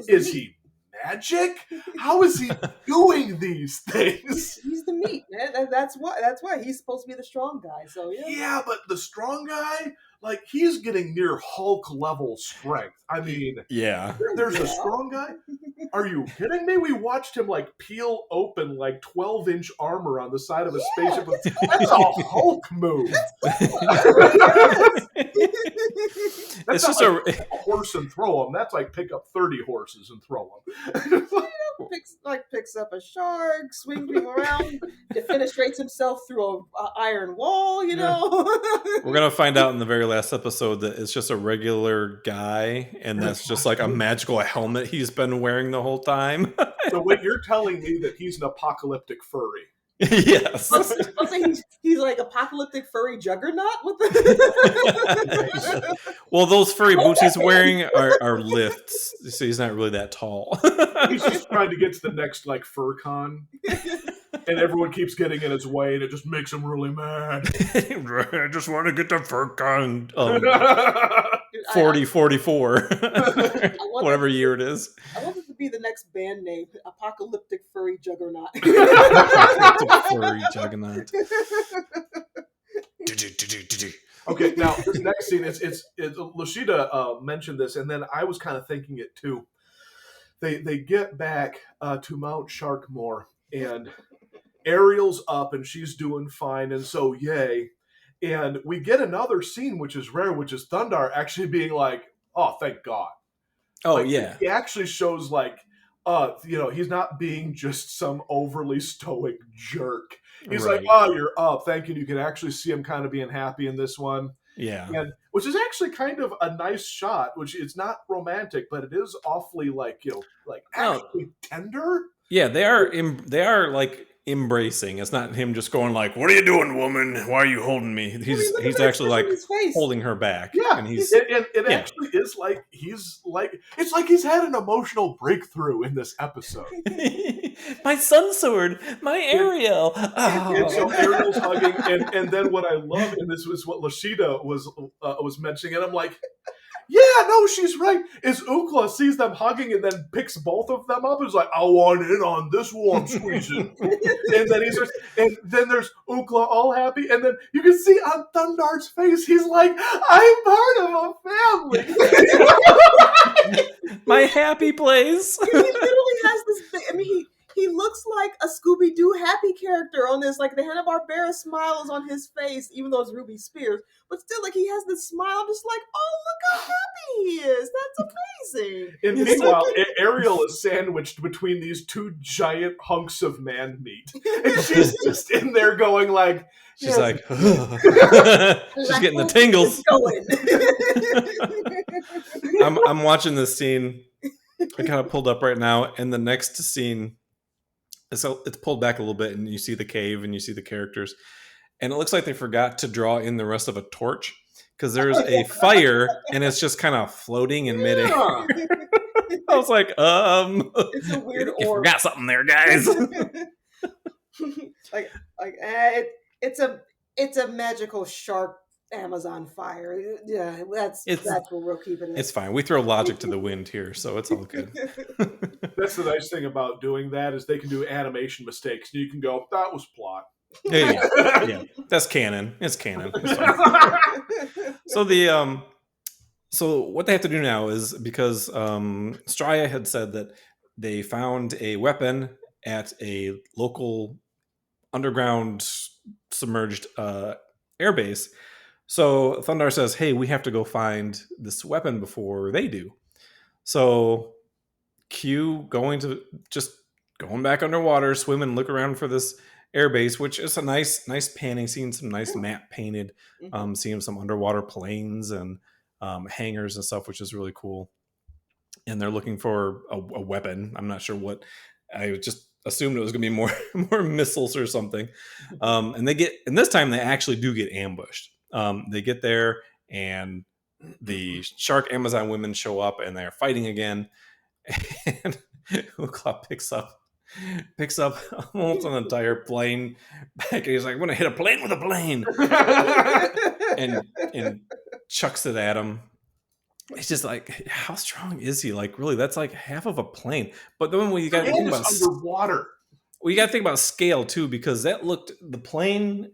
Speaker 2: is he magic? How is he doing these things?
Speaker 3: He's the meat, man. That's why he's supposed to be the strong guy. So
Speaker 2: yeah, but the strong guy, like, he's getting near Hulk level strength. I mean,
Speaker 1: yeah,
Speaker 2: there's a strong guy. Are you kidding me? We watched him like peel open like 12-inch armor on the side of a spaceship. That's a Hulk move. That's
Speaker 1: it's just
Speaker 2: like a horse and throw him. That's like pick up 30 horses and throw them.
Speaker 3: Picks up a shark, swings him around, defenestrates himself through an iron wall.
Speaker 1: We're gonna find out in the very last episode that it's just a regular guy, and that's just like a magical helmet he's been wearing the whole time.
Speaker 2: So what you're telling me that he's an apocalyptic furry?
Speaker 1: Yes.
Speaker 3: I'll say he's like apocalyptic furry juggernaut. What the?
Speaker 1: Well, those furry boots he's wearing are lifts, so he's not really that tall.
Speaker 2: He's just trying to get to the next like fur con, and everyone keeps getting in his way, and it just makes him really mad.
Speaker 1: I just want to get to FurCon
Speaker 3: Dude,
Speaker 1: 44, whatever year it is.
Speaker 3: I want it to be the next band name, Apocalyptic Furry Juggernaut.
Speaker 1: Furry juggernaut.
Speaker 2: Okay, now this next scene it's Laschita mentioned this, and then I was kind of thinking it too. They get back to Mount Sharkmore, and Ariel's up and she's doing fine, and so yay. And we get another scene which is rare, which is Thundarr actually being like, "Oh, thank God."
Speaker 1: Oh,
Speaker 2: Like,
Speaker 1: yeah.
Speaker 2: he actually shows like, he's not being just some overly stoic jerk. He's like, "Oh, you're up, thank you." You can actually see him kind of being happy in this one.
Speaker 1: Yeah.
Speaker 2: And which is actually kind of a nice shot, which it's not romantic, but it is awfully like, actually tender.
Speaker 1: Yeah, they are like embracing. It's not him just going like, "What are you doing, woman? Why are you holding me?" He's actually like holding her back.
Speaker 2: Yeah,
Speaker 1: and he's
Speaker 2: it actually is like it's like he's had an emotional breakthrough in this episode.
Speaker 1: My sun sword, my Ariel.
Speaker 2: And so Ariel's hugging, and then what I love, and this was what Laschita was mentioning, and I'm like, yeah, no, she's right. Is Ukla sees them hugging and then picks both of them up and is like, "I want in on this warm squeezing." And then and then there's Ukla all happy, and then you can see on Thundarr's face, he's like, "I'm part of a family."
Speaker 1: My happy place.
Speaker 3: He literally has this thing. I mean, he looks like a Scooby-Doo happy character on this. Like the Hanna-Barbera smile is on his face, even though it's Ruby Spears. But still, like he has this smile. I'm just like, oh, look how happy he is. That's amazing.
Speaker 2: And meanwhile, Ariel is sandwiched between these two giant hunks of man meat. And she's just in there going like...
Speaker 1: She's like, she's getting the tingles. I'm watching this scene. I kind of pulled up right now, and the next scene, so it's pulled back a little bit, and you see the cave, and you see the characters, and it looks like they forgot to draw in the rest of a torch because there's a fire, and it's just kind of floating in midair. I was like,
Speaker 3: it's a weird
Speaker 1: you forgot something there, guys.
Speaker 3: It's a magical shark Amazon fire. Yeah, that's what we're keeping it.
Speaker 1: It's fine. We throw logic to the wind here, so it's all good.
Speaker 2: That's the nice thing about doing that is they can do animation mistakes. You can go, "That was plot."
Speaker 1: Yeah, that's canon. It's canon. So so what they have to do now is because Straya had said that they found a weapon at a local underground submerged airbase. So Thundarr says, "Hey, we have to go find this weapon before they do." So Q going back underwater, swim and look around for this airbase, which is a nice panning scene, some nice map painted, seeing some underwater planes and hangars and stuff, which is really cool. And they're looking for a weapon. I'm not sure what. I just assumed it was going to be more missiles or something. And this time they actually do get ambushed. They get there and the shark Amazon women show up and they're fighting again. And Ukla picks up almost an entire plane back, and he's like, "I'm gonna hit a plane with a plane," and chucks it at him. It's just like, how strong is he? Like, really, that's like half of a plane. But then when you got to think about
Speaker 2: underwater,
Speaker 1: well, you got to think about scale too, because the plane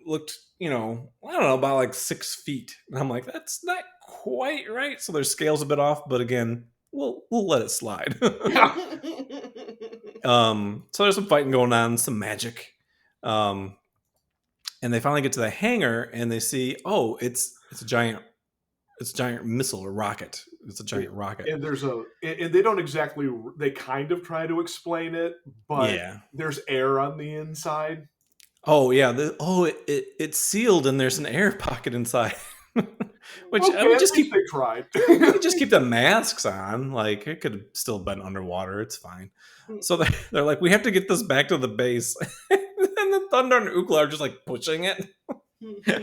Speaker 1: looked, I don't know, about like 6 feet, and I'm like, that's not quite right. So their scale's a bit off, but again, we'll let it slide. So there's some fighting going on, some magic, and they finally get to the hangar and they see, oh, it's a giant missile or rocket. It's a giant rocket, and
Speaker 2: and they don't exactly, they kind of try to explain it, but there's air on the inside.
Speaker 1: Oh yeah, it's sealed and there's an air pocket inside. Which
Speaker 2: okay,
Speaker 1: I would just keep.
Speaker 2: They tried.
Speaker 1: Just keep the masks on. Like, it could have still been underwater. It's fine. So they're like, we have to get this back to the base. then Thundarr and Oogla are just like pushing it.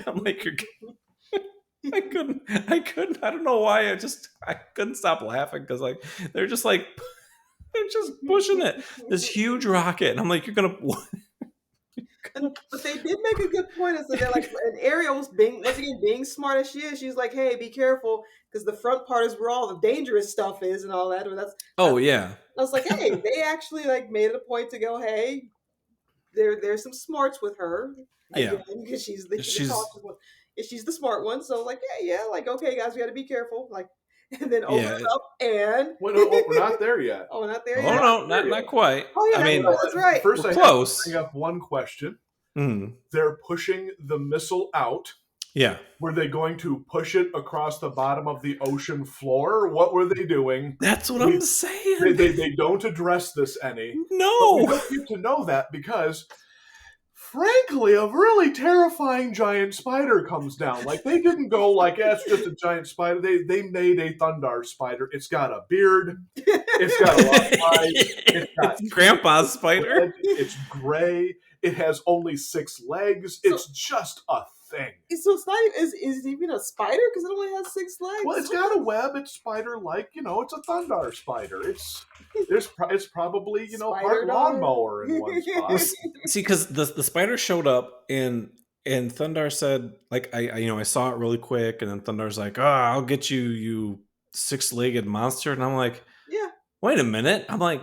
Speaker 1: I'm like, I couldn't. I don't know why. I couldn't stop laughing because like they're just pushing it. This huge rocket, and I'm like, you're gonna.
Speaker 3: But they did make a good point. Is that they're like, and Ariel was being smart as she is. She's like, hey, be careful, because the front part is where all the dangerous stuff is and all that. But
Speaker 1: yeah.
Speaker 3: I was like, hey, they actually like made it a point to go, hey, there's some smarts with her. Again, because she's the smart one. So like, yeah, like, okay, guys, we got to be careful. Like, and then open it up and
Speaker 2: we're not there yet.
Speaker 3: Oh, we're not there
Speaker 1: yet.
Speaker 3: yet.
Speaker 1: Oh no, not quite.
Speaker 3: Oh yeah, I mean, that's right.
Speaker 2: First,
Speaker 1: we're close.
Speaker 2: I have one question. They're pushing the missile out.
Speaker 1: Yeah.
Speaker 2: Were they going to push it across the bottom of the ocean floor? What were they doing?
Speaker 1: That's what I'm saying.
Speaker 2: They don't address this any.
Speaker 1: No.
Speaker 2: But we don't get to know that because, frankly, a really terrifying giant spider comes down. Like, they didn't go like, it's just a giant spider. They made a Thundarr spider. It's got a beard. It's got a long eyes.
Speaker 1: It's Grandpa's spider.
Speaker 2: It's gray. It has only 6 legs. It's just a thing.
Speaker 3: So it's not is it even a spider because it only has 6 legs?
Speaker 2: Well, it's got a web. It's spider-like. It's a Thundarr spider. It's probably part lawnmower in one spot.
Speaker 1: See, because the spider showed up and Thundarr said, like, I saw it really quick, and then Thundarr's like, I'll get you, you 6-legged monster, and I'm like,
Speaker 3: yeah.
Speaker 1: Wait a minute. I'm like,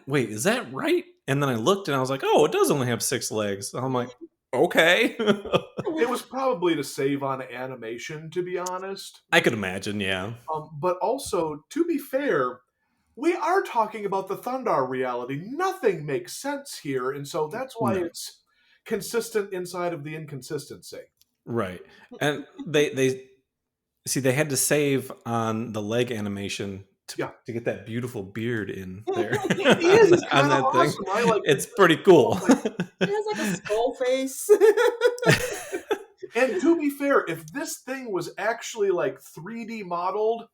Speaker 1: wait, is that right? And then I looked and I was like, oh, it does only have 6 legs. I'm like, okay.
Speaker 2: It was probably to save on animation, to be honest.
Speaker 1: I could imagine, yeah.
Speaker 2: But also, to be fair, we are talking about the Thundarr reality. Nothing makes sense here, and so that's why it's consistent inside of the inconsistency.
Speaker 1: Right. And they had to save on the leg animation to get that beautiful beard in there.
Speaker 2: It's
Speaker 1: on that
Speaker 2: awesome.
Speaker 1: thing. It's pretty cool.
Speaker 3: It has like a skull face.
Speaker 2: And to be fair, if this thing was actually like 3D modeled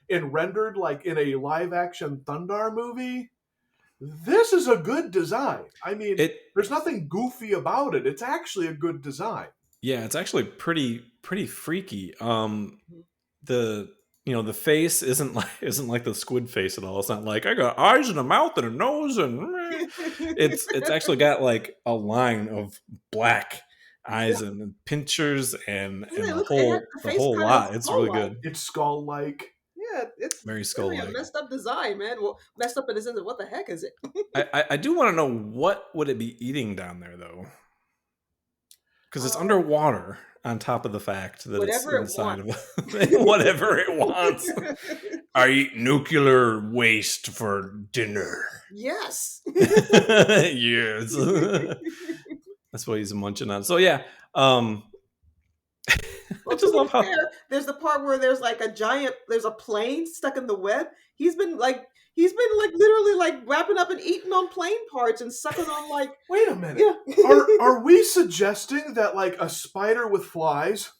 Speaker 2: and rendered like in a live action Thundarr movie, this is a good design. I mean, there's nothing goofy about it. It's actually a good design.
Speaker 1: Yeah, it's actually pretty freaky. The face isn't like the squid face at all. It's not like I got eyes and a mouth and a nose and it's actually got like a line of black eyes and pinchers and the whole lot. It's really good.
Speaker 2: It's skull-like.
Speaker 3: Yeah, it's
Speaker 1: very skull-like.
Speaker 3: A messed up design, man. Well, messed up in the sense of what the heck is it?
Speaker 1: I do want to know what would it be eating down there though, because it's underwater. On top of the fact that
Speaker 3: whatever
Speaker 1: it's inside of whatever it wants. I eat nuclear waste for dinner.
Speaker 3: Yes.
Speaker 1: Yes. That's what he's munching on. So yeah. I just love how
Speaker 3: there's the part where there's a plane stuck in the web. He's been literally like wrapping up and eating on plane parts and sucking on like.
Speaker 2: Wait a minute. Yeah. Are we suggesting that like a spider with flies,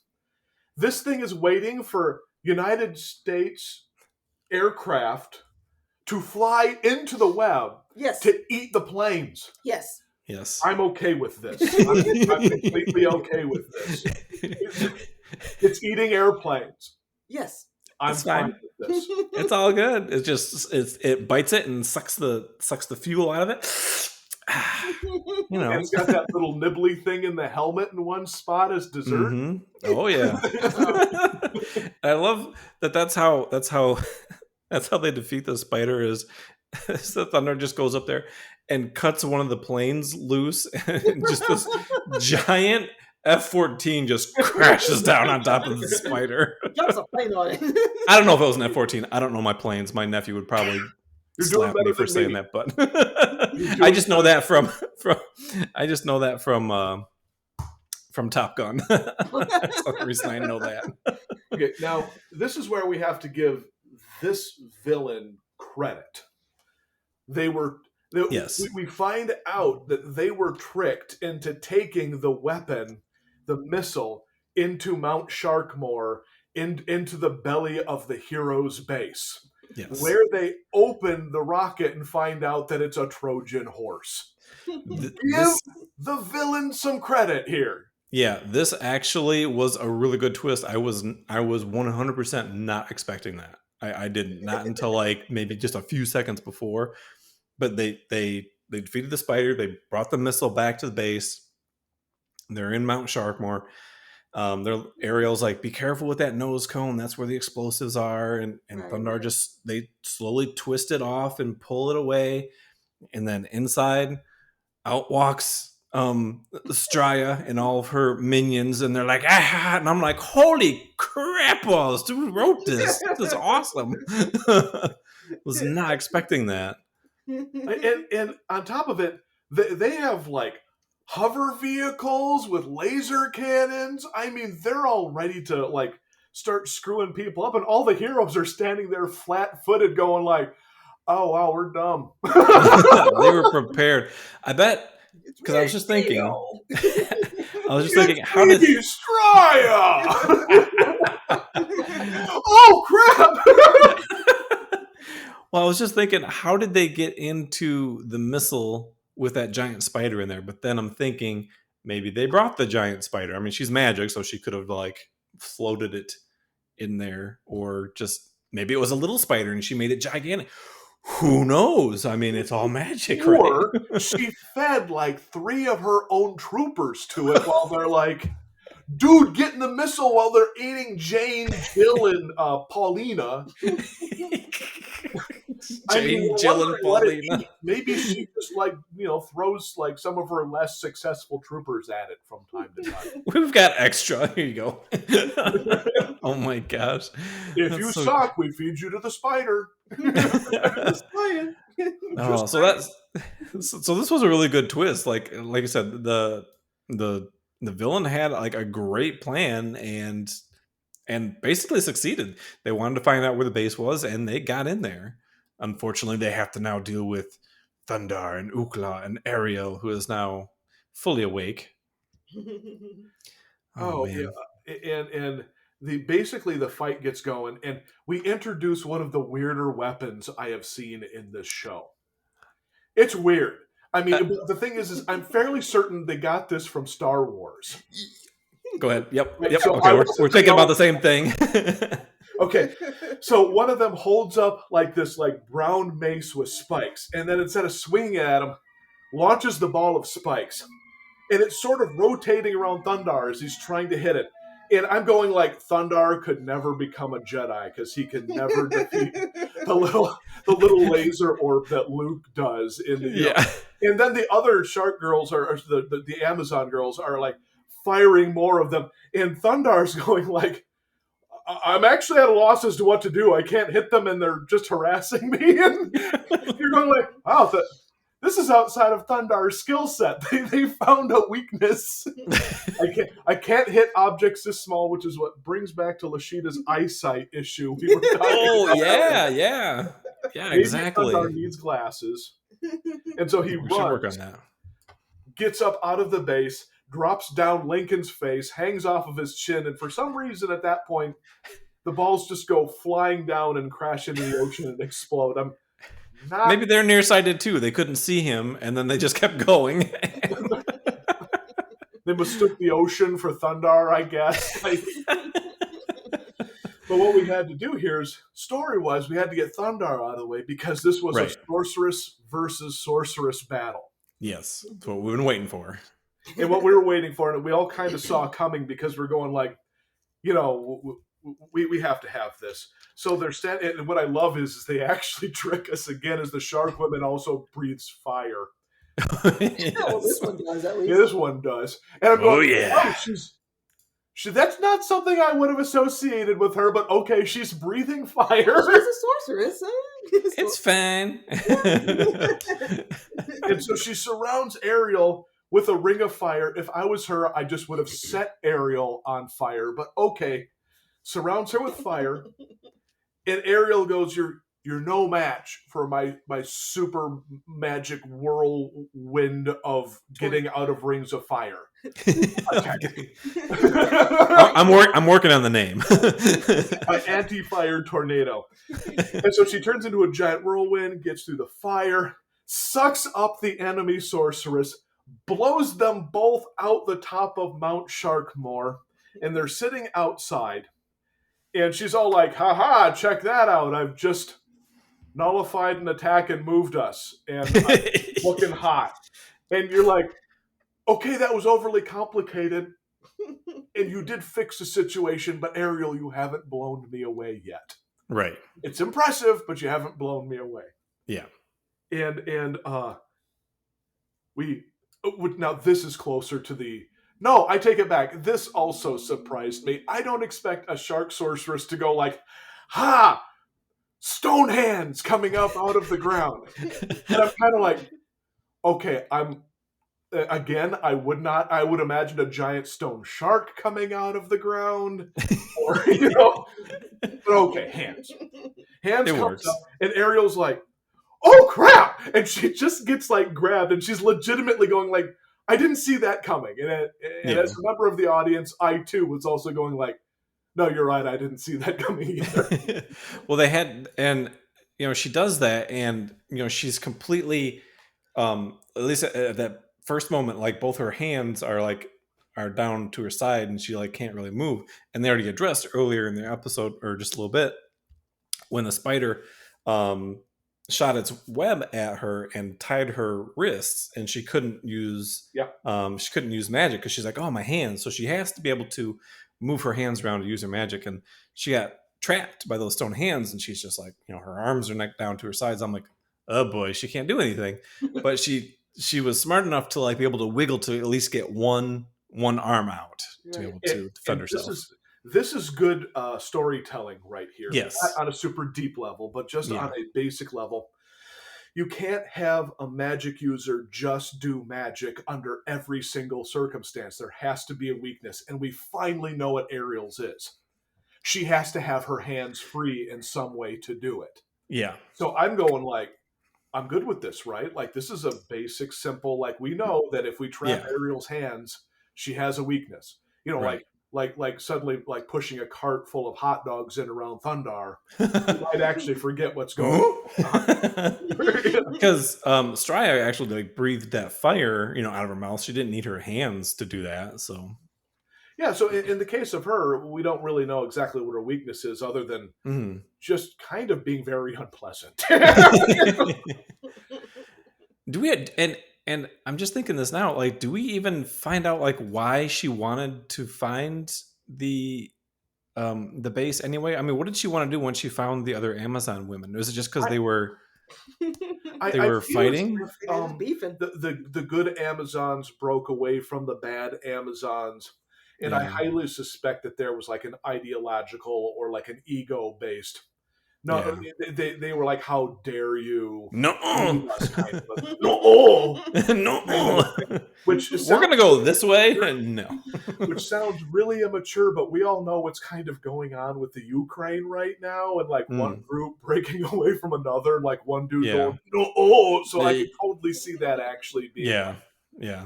Speaker 2: this thing is waiting for United States aircraft to fly into the web to eat the planes?
Speaker 3: Yes.
Speaker 1: Yes.
Speaker 2: I'm okay with this. I'm completely okay with this. It's eating airplanes.
Speaker 3: Yes.
Speaker 2: I'm fine with this.
Speaker 1: It's all good. It's just it bites it and sucks the fuel out of it.
Speaker 2: And it's got that little nibbly thing in the helmet in one spot as dessert.
Speaker 1: Mm-hmm. Oh yeah. I love that. That's how they defeat the spider. Is the Thundarr just goes up there and cuts one of the planes loose, and just this giant F-14 just crashes down on top of the spider.
Speaker 3: Jumps a plane on it.
Speaker 1: I don't know if it was an F-14. I don't know my planes. My nephew would probably slap me for saying that, but I just know that from Top Gun. That's the reason I know that.
Speaker 2: Okay, now this is where we have to give this villain credit. We find out that they were tricked into taking the weapon, the missile, into Mount Sharkmore, into the belly of the hero's base, where they open the rocket and find out that it's a Trojan horse. the villain some credit here.
Speaker 1: Yeah, this actually was a really good twist. I was 100% not expecting that. I didn't, not until like maybe just a few seconds before. But they defeated the spider. They brought the missile back to the base. They're in Mount Sharkmore. Ariel's like, be careful with that nose cone. That's where the explosives are. And
Speaker 3: Right,
Speaker 1: Thundarr just, they slowly twist it off and pull it away. And then inside, out walks Straya and all of her minions, and they're like, ah, and I'm like, holy crap balls, who wrote this? This is awesome. Was not expecting that.
Speaker 2: And on top of it, they have like hover vehicles with laser cannons. I mean, they're all ready to like start screwing people up, and all the heroes are standing there flat-footed going like, oh wow, we're dumb.
Speaker 1: They were prepared. I bet, because I was just thinking, how did
Speaker 2: Straya? Oh crap!
Speaker 1: Well, I was just thinking, how did they get into the missile with that giant spider in there? But then I'm thinking, maybe they brought the giant spider. I mean, she's magic, so she could have like floated it in there, or just maybe it was a little spider and she made it gigantic. Who knows? I mean, it's all magic, right?
Speaker 2: Or she fed like 3 of her own troopers to it while they're like, dude, getting the missile while they're eating Jane, Jill, and Paulina.
Speaker 1: Jill, and Paulina.
Speaker 2: Maybe she just like, throws like some of her less successful troopers at it from time to time.
Speaker 1: We've got extra. Here you go. Oh my gosh.
Speaker 2: If you suck, we feed you to the spider.
Speaker 1: Oh, so this was a really good twist. Like I said, the villain had like a great plan and basically succeeded. They wanted to find out where the base was, and they got in there. Unfortunately, they have to now deal with Thundarr and Ukla and Ariel, who is now fully awake.
Speaker 2: Oh man. Yeah. And basically the fight gets going, and we introduce one of the weirder weapons I have seen in this show. It's weird. I mean, the thing is I'm fairly certain they got this from Star Wars.
Speaker 1: Go ahead. Yep.
Speaker 2: Right,
Speaker 1: Yep.
Speaker 2: so
Speaker 1: Okay, we're thinking about the same thing.
Speaker 2: Okay, so one of them holds up like this like brown mace with spikes, and then instead of swinging at him, launches the ball of spikes, and it's sort of rotating around Thundarr as he's trying to hit it. And I'm going like, Thundarr could never become a Jedi because he could never defeat the little laser orb that Luke does in the
Speaker 1: yeah.
Speaker 2: And then the other shark girls or the Amazon girls are like firing more of them, and Thundarr's going like, I'm actually at a loss as to what to do. I can't hit them, and they're just harassing me. And you're going like, wow, this is outside of Thundarr's skill set. They found a weakness. I can't hit objects this small, which is what brings back to Laschita's eyesight issue. We were
Speaker 1: yeah, exactly.
Speaker 2: Thundarr needs glasses, and so he
Speaker 1: We should work on
Speaker 2: runs,
Speaker 1: that.
Speaker 2: gets up out of the base, drops down Lincoln's face, hangs off of his chin, and for some reason at that point, the balls just go flying down and crash into the ocean and explode.
Speaker 1: Maybe they're nearsighted too. They couldn't see him, and then they just kept going.
Speaker 2: They mistook the ocean for Thundarr, I guess. But what we had to do here is, story-wise, we had to get Thundarr out of the way because this was a sorceress versus sorceress battle.
Speaker 1: Yes, that's what we've been waiting for.
Speaker 2: And what we were waiting for, and we all kind of saw coming because we're going like, we have to have this. So they're standing, and what I love is they actually trick us again as the shark woman also breathes fire.
Speaker 3: Yes. Well, this one does, at least.
Speaker 2: Yeah, this one does. And I'm going, that's not something I would have associated with her, but okay, she's breathing fire.
Speaker 3: She's a sorceress.
Speaker 1: It's fine.
Speaker 2: And so she surrounds Ariel with a ring of fire. If I was her, I just would have set Ariel on fire. But okay, surrounds her with fire. And Ariel goes, You're no match for my super magic whirlwind of getting out of rings of fire.
Speaker 1: I'm working on the name.
Speaker 2: An anti-fire tornado. And so she turns into a giant whirlwind, gets through the fire, sucks up the enemy sorceress, blows them both out the top of Mount Sharkmore, and they're sitting outside. And she's all like, haha, check that out. I've just nullified an attack and moved us. And I'm looking hot. And you're like, okay, that was overly complicated. And you did fix the situation, but Ariel, you haven't blown me away yet.
Speaker 1: Right.
Speaker 2: It's impressive, but you haven't blown me away.
Speaker 1: Yeah.
Speaker 2: And now this is closer to the... No, I take it back. This also surprised me. I don't expect a shark sorceress to go like, ha! Stone hands coming up out of the ground. And I'm kind of like, okay, I would imagine a giant stone shark coming out of the ground. Or, but okay, hands. Hands
Speaker 1: It
Speaker 2: comes
Speaker 1: works.
Speaker 2: up, and Ariel's like, oh crap! And she just gets like grabbed, and she's legitimately going like, I didn't see that coming. And as a member of the audience, I too was also going like, no, you're right, I didn't see that coming either.
Speaker 1: Well, they had, and she does that, and she's completely, at least at that first moment, like both her hands are down to her side, and she like can't really move. And they already addressed earlier in the episode, or just a little bit, when the spider shot its web at her and tied her wrists, and she couldn't use magic because she's like, oh, my hands. So she has to be able to move her hands around to use her magic, and she got trapped by those stone hands, and she's just like, her arms are neck down to her sides. I'm like, oh boy, she can't do anything. But she was smart enough to like be able to wiggle to at least get one arm out to be able to defend herself.
Speaker 2: This is good storytelling right here.
Speaker 1: Yes.
Speaker 2: Not on a super deep level, but just on a basic level. You can't have a magic user just do magic under every single circumstance. There has to be a weakness, and we finally know what Ariel's is. She has to have her hands free in some way to do it.
Speaker 1: Yeah. So
Speaker 2: I'm going like, I'm good with this, right? Like, this is a basic, simple, like, we know that if we trap Ariel's hands, she has a weakness.
Speaker 1: Right.
Speaker 2: Like suddenly like pushing a cart full of hot dogs in around Thundarr, you might actually forget what's going on.
Speaker 1: Because Strya actually like breathed that fire, out of her mouth. She didn't need her hands to do that. So
Speaker 2: yeah, so in the case of her, we don't really know exactly what her weakness is, other than just kind of being very unpleasant.
Speaker 1: Do we and I'm just thinking this now, like, do we even find out like why she wanted to find the base anyway? I mean, what did she want to do once she found the other Amazon women? Was it just because they were fighting?
Speaker 2: The good Amazons broke away from the bad Amazons, and I highly suspect that there was like an ideological or like an ego based. No, they were like, how dare you?
Speaker 1: No.
Speaker 2: No. Which
Speaker 1: we're going to go this way? No.
Speaker 2: Which sounds really immature, but we all know what's kind of going on with the Ukraine right now, and like one group breaking away from another, and like one dude going, no. So I can totally see that actually being.
Speaker 1: Yeah.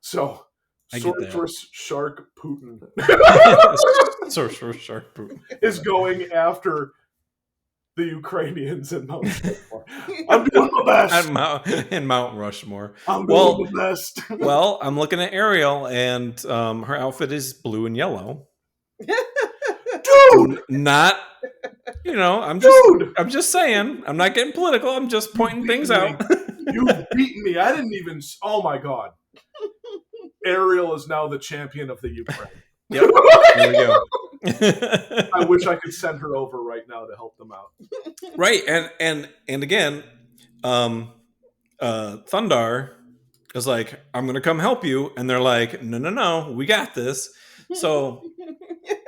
Speaker 2: So Sorceress Shark Putin.
Speaker 1: Sorceress Shark Putin
Speaker 2: is going after the Ukrainians in Mount Rushmore. I'm doing the best.
Speaker 1: In Mount Rushmore.
Speaker 2: I'm doing the best.
Speaker 1: Well, I'm looking at Ariel, and her outfit is blue and yellow.
Speaker 2: Dude!
Speaker 1: Not, I'm just saying. I'm not getting political. I'm just pointing things out.
Speaker 2: You beat me. I didn't even... Oh, my God. Ariel is now the champion of the Ukraine.
Speaker 1: Yep. There we go.
Speaker 2: I wish I could send her over right now to help them out.
Speaker 1: Right, and again, Thundarr is like, I'm gonna come help you, and they're like, no, we got this. So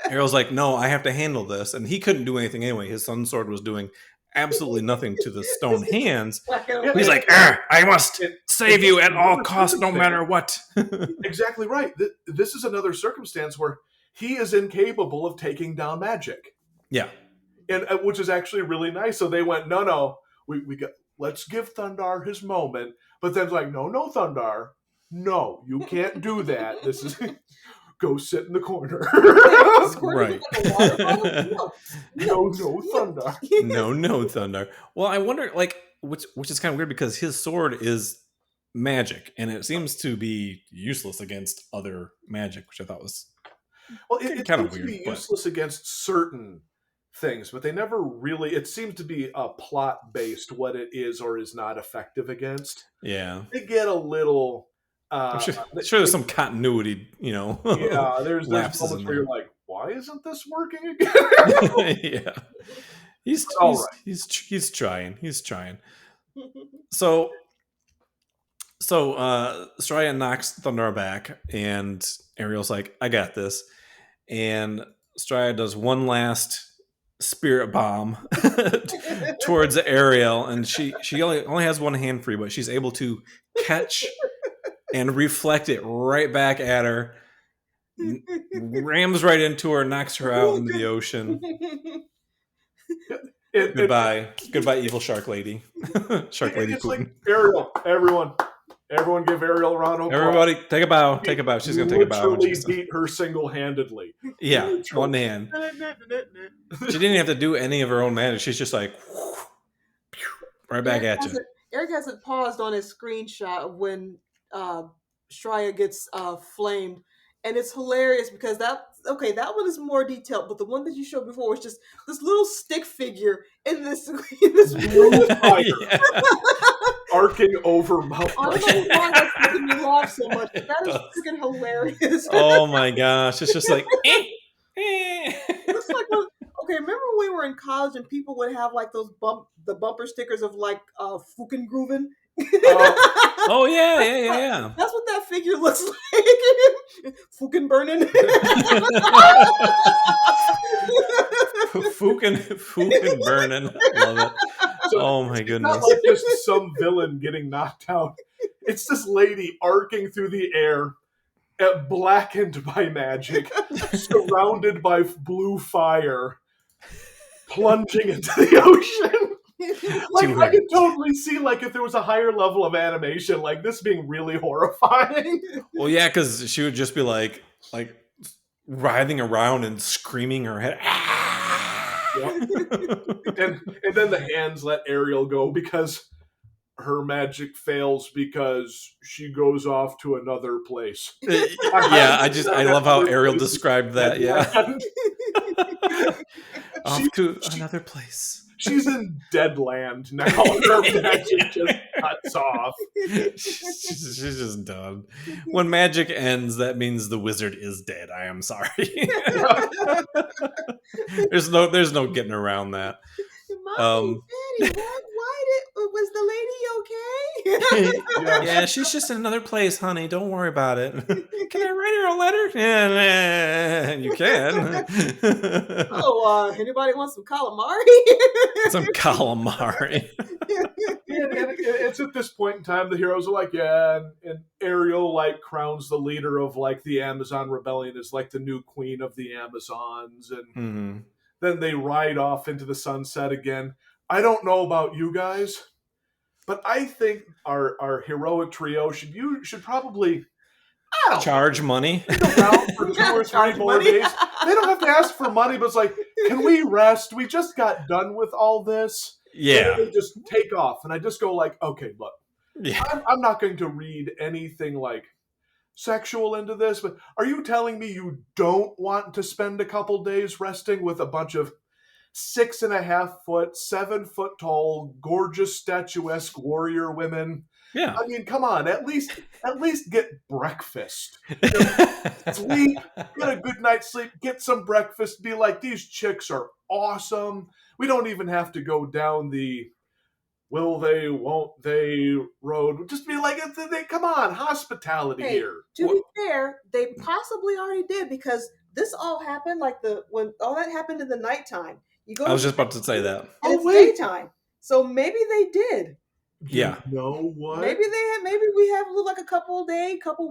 Speaker 1: Ariel's like, no, I have to handle this, and he couldn't do anything anyway. His sun sword was doing absolutely nothing to the stone hands. He's like, I must save you at all costs, no matter what.
Speaker 2: Exactly right. This is another circumstance where he is incapable of taking down magic.
Speaker 1: Yeah.
Speaker 2: And which is actually really nice. So they went, no, let's give Thundarr his moment. But then it's like, no, Thundarr. No, you can't do that. This is... Go sit in the corner.
Speaker 1: Right.
Speaker 2: No, Thundarr.
Speaker 1: No, Thundarr. Well, I wonder, like, which is kind of weird because his sword is magic, and it seems to be useless against other magic, which I thought was
Speaker 2: it
Speaker 1: kind of
Speaker 2: seems to
Speaker 1: weird.
Speaker 2: be useless against certain things, but they never really. It seems to be plot based what it is or is not effective against.
Speaker 1: Yeah,
Speaker 2: They get a little.
Speaker 1: I'm sure there's some continuity,
Speaker 2: Yeah, there's
Speaker 1: lapses
Speaker 2: moments
Speaker 1: in
Speaker 2: where
Speaker 1: there.
Speaker 2: you're like, why isn't this working again?
Speaker 1: Yeah, he's
Speaker 2: all right.
Speaker 1: he's trying. He's trying. So Straya knocks Thundarr back, and Ariel's like, "I got this." And Straya does one last spirit bomb towards Ariel, and she only has one hand free, but she's able to catch and reflect it right back at her. Rams right into her, knocks her out into the ocean. Goodbye, evil shark lady. Shark lady
Speaker 2: It's
Speaker 1: Putin.
Speaker 2: like Ariel, everyone give Ariel a round of applause.
Speaker 1: Everybody, take a bow. Take a bow. She's gonna take a bow.
Speaker 2: Literally beat her single-handedly.
Speaker 1: Yeah,
Speaker 2: Literally.
Speaker 1: one hand. She didn't have to do any of her own magic. She's just like right back at you.
Speaker 3: Aric hasn't paused on his screenshot of when Straya gets flamed, and it's hilarious because that one is more detailed, but the one that you showed before was just this little stick figure in this blue fire
Speaker 2: arcing over Mount.
Speaker 3: I don't know why that's making me laugh so much, but that is freaking hilarious.
Speaker 1: Oh my gosh, it's just like.
Speaker 3: It's like remember when we were in college and people would have like those the bumper stickers of like Fuckengrooven?
Speaker 1: Oh yeah.
Speaker 3: That's what that figure looks like. Fucking burning.
Speaker 1: Fucking burning. Love it. Oh my goodness.
Speaker 2: It's not like just some villain getting knocked out. It's this lady arcing through the air, blackened by magic, surrounded by blue fire, plunging into the ocean. Like I could totally see, like, if there was a higher level of animation, like this being really horrifying.
Speaker 1: Well, yeah, because she would just be like writhing around and screaming her head.
Speaker 2: Yep. and then the hands let Ariel go because her magic fails because she goes off to another place.
Speaker 1: Yeah, I love how Ariel described that. Yeah. Off to another place.
Speaker 2: She's in Deadland now. Her magic just cuts off.
Speaker 1: She's just done. When magic ends, that means the wizard is dead. I am sorry. There's no getting around that.
Speaker 3: Mommy, Daddy, was the lady okay?
Speaker 1: Yeah, she's just in another place, honey. Don't worry about it. Can I write her a letter? Yeah, you can.
Speaker 3: Anybody want some calamari?
Speaker 1: Some calamari.
Speaker 2: And it's at this point in time the heroes are like, yeah, and Ariel like crowns the leader of like the Amazon rebellion as like the new queen of the Amazons, and then they ride off into the sunset again. I don't know about you guys, but I think our heroic trio should probably
Speaker 1: charge money
Speaker 2: around for 2 or 3 more days. They don't have to ask for money, but it's like, can we rest? We just got done with all this.
Speaker 1: Yeah,
Speaker 2: they just take off, and I just go like, okay, look, yeah. I'm not going to read anything like sexual into this, but are you telling me you don't want to spend a couple days resting with a bunch of 6.5 foot, 7 foot tall, gorgeous, statuesque warrior women?
Speaker 1: Yeah,
Speaker 2: I mean, come on, at least get breakfast. Sleep, get a good night's sleep, get some breakfast. Be like, these chicks are awesome. We don't even have to go down the will they, won't they road. Just be like, come on, hospitality here.
Speaker 3: To be fair, they possibly already did, because this all happened when all that happened in the nighttime.
Speaker 1: I was just about to say that.
Speaker 3: And it's daytime, so maybe they did.
Speaker 1: Yeah.
Speaker 2: You know what?
Speaker 3: Maybe we have like a couple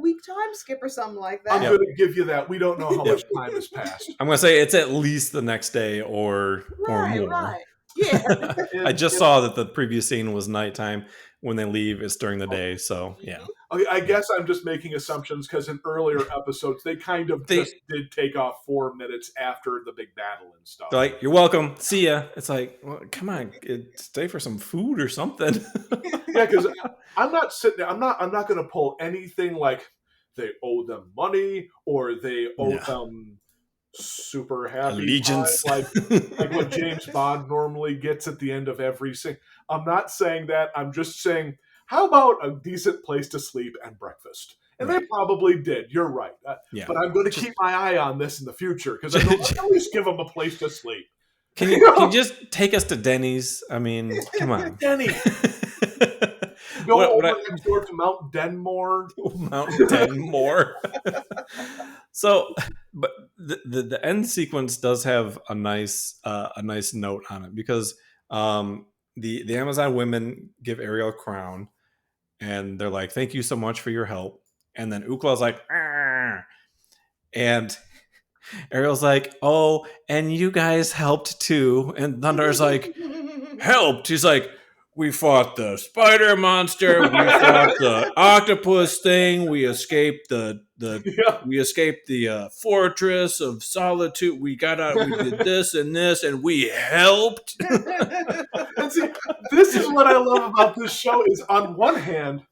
Speaker 3: week time skip or something like that.
Speaker 2: I'm going to give you that. We don't know how much time has passed.
Speaker 1: I'm going to say it's at least the next day or more.
Speaker 3: Right. Yeah.
Speaker 1: I just saw that the previous scene was nighttime. when they leave, it's during the day. So yeah.
Speaker 2: Okay, I guess I'm just making assumptions because in earlier episodes they kind of just did take off 4 minutes after the big battle and stuff.
Speaker 1: They're like, "You're welcome. See ya." It's like, well, come on, stay for some food or something.
Speaker 2: Yeah, because I'm not sitting there. I'm not going to pull anything like they owe them money or they owe them super happy
Speaker 1: allegiance,
Speaker 2: like what James Bond normally gets at the end of every scene. I'm not saying that. I'm just saying, how about a decent place to sleep and breakfast? And they probably did. You're right. But I'm going to keep my eye on this in the future because I can at least give them a place to sleep.
Speaker 1: Can you just take us to Denny's? I mean, come on.
Speaker 2: Denny's. Go over next door to Mount Denmore.
Speaker 1: Mount Denmore. So, but the end sequence does have a nice note on it because the Amazon women give Ariel a crown, and they're like, "Thank you so much for your help." And then Uklaw's like, "Arr!" And Ariel's like, "Oh, and you guys helped too." And Thundar's like, "Helped?" He's like, "We fought the spider monster. We fought the octopus thing. We escaped the fortress of solitude. We got out. We did this, and we helped."
Speaker 2: And see, this is what I love about this show is on one hand,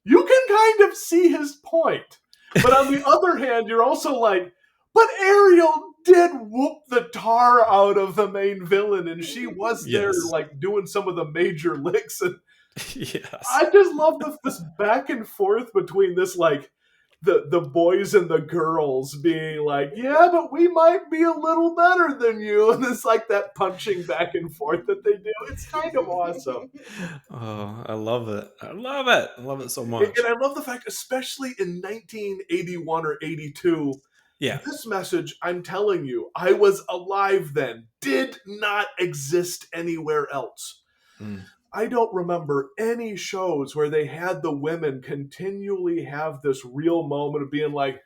Speaker 2: you can kind of see his point. But on the other hand, you're also like, but Ariel did whoop the tar out of the main villain, and she was there like doing some of the major licks. And I just love this back and forth between this like the boys and the girls being like, yeah, but we might be a little better than you, and it's like that punching back and forth that they do. It's kind of awesome.
Speaker 1: Oh, I love it. I love it so much.
Speaker 2: And I love the fact, especially in 1981 or 82, this message, I'm telling you, I was alive then, did not exist anywhere else. I don't remember any shows where they had the women continually have this real moment of being like,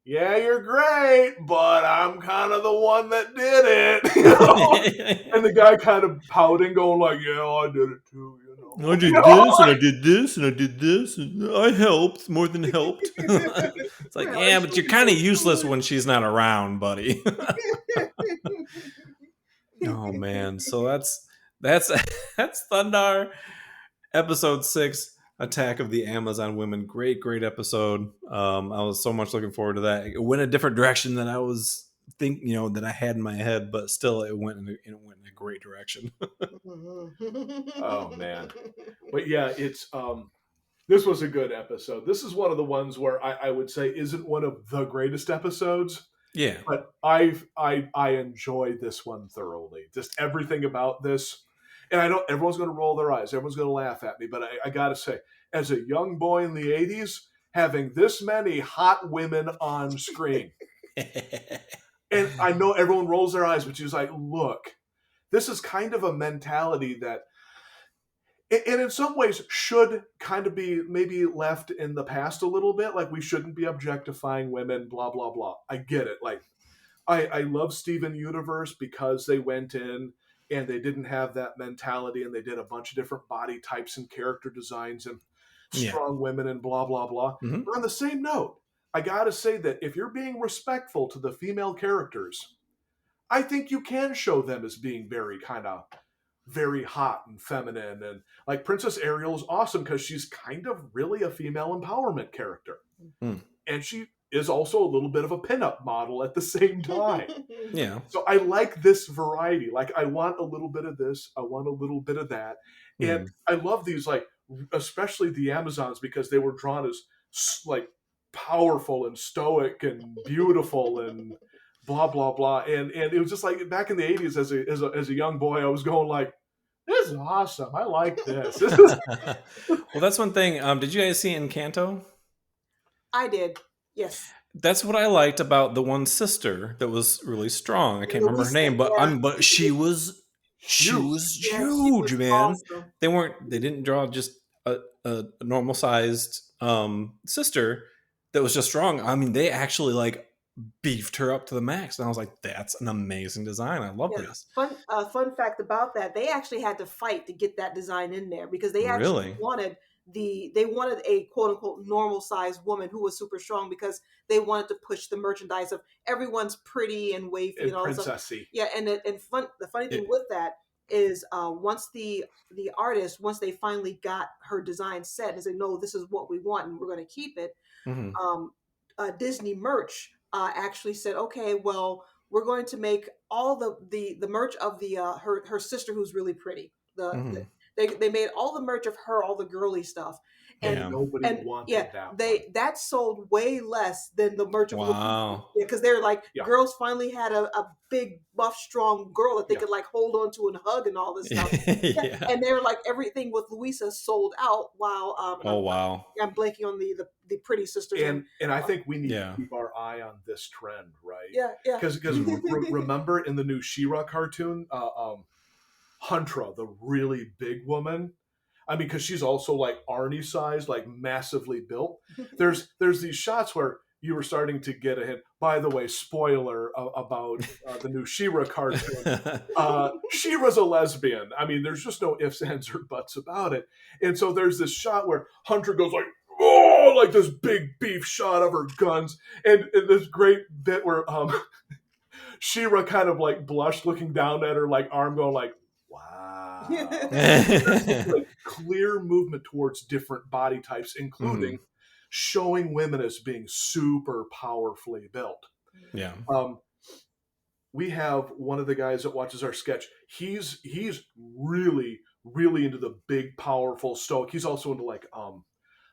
Speaker 2: yeah, you're great, but I'm kind of the one that did it. You know? And the guy kind of pouting, going like, yeah, I did it too. You know?
Speaker 1: I did this, and I did this, and I did this, and I helped more than helped. It's like, yeah, but you're kind of useless when she's not around, buddy. Oh man, so that's Thundarr, episode 6, Attack of the Amazon Women. Great episode. I was so much looking forward to that. It went a different direction than I was that I had in my head, but still it went in a great direction.
Speaker 2: Oh man. But yeah, it's this was a good episode. This is one of the ones where I would say isn't one of the greatest episodes.
Speaker 1: Yeah.
Speaker 2: But I enjoyed this one thoroughly. Just everything about this. And I know everyone's going to roll their eyes. Everyone's going to laugh at me. But I got to say, as a young boy in the 80s, having this many hot women on screen. And I know everyone rolls their eyes, but she's like, look, this is kind of a mentality that, and in some ways should kind of be maybe left in the past a little bit. Like, we shouldn't be objectifying women, blah, blah, blah. I get it. Like, I love Steven Universe because they went in and they didn't have that mentality, and they did a bunch of different body types and character designs and strong women and blah, blah, blah. Mm-hmm. But on the same note, I got to say that if you're being respectful to the female characters, I think you can show them as being very hot and feminine. And like Princess Ariel is awesome because she's kind of really a female empowerment character. Mm. And she is also a little bit of a pinup model at the same time.
Speaker 1: Yeah.
Speaker 2: So I like this variety. Like, I want a little bit of this. I want a little bit of that. And I love these, like, especially the Amazons, because they were drawn as like powerful and stoic and beautiful and blah, blah, blah. And it was just like back in the 80s as a young boy, I was going like, this is awesome. I like this.
Speaker 1: Well, that's one thing. Did you guys see Encanto?
Speaker 3: I did. Yes.
Speaker 1: That's what I liked about the one sister that was really strong. I can't remember her name, but she was huge, man. Awesome. They didn't draw just a normal sized sister that was just strong. I mean, they actually like beefed her up to the max. And I was like, that's an amazing design. I love this.
Speaker 3: Fun fact about that, they actually had to fight to get that design in there because they actually
Speaker 1: Really?
Speaker 3: wanted they wanted a quote unquote normal sized woman who was super strong because they wanted to push the merchandise of everyone's pretty and wavy and all that stuff.
Speaker 2: princessy.
Speaker 3: Yeah, and the funny thing with that is once the artist, once they finally got her design set and said, no, this is what we want and we're going to keep it, Disney merch actually said, okay, well, we're going to make all the merch of the her sister who's really pretty. They made all the merch of her, all the girly stuff, and
Speaker 2: nobody wanted that.
Speaker 3: That sold way less than the merch of
Speaker 1: wow.
Speaker 3: because they're like girls finally had a big buff strong girl that they could like hold on to and hug and all this stuff. And they were like everything with Louisa sold out. While I'm blanking on the pretty sisters.
Speaker 2: And I think we need to keep our eye on this trend, right?
Speaker 3: Yeah.
Speaker 2: Because remember in the new She-Ra cartoon, Huntra, the really big woman. I mean, because she's also like Arnie sized, like massively built. There's these shots where you were starting to get a hint. By the way, spoiler about the new She-Ra cartoon. She-Ra's a lesbian. I mean, there's just no ifs, ands, or buts about it. And so there's this shot where Hunter goes like, oh, like this big beef shot of her guns. And this great bit where She-Ra kind of like blushed looking down at her like arm going like, wow. Like clear movement towards different body types, including showing women as being super powerfully built.
Speaker 1: Yeah.
Speaker 2: We have one of the guys that watches our sketch. He's really, really into the big, powerful stoic. He's also into like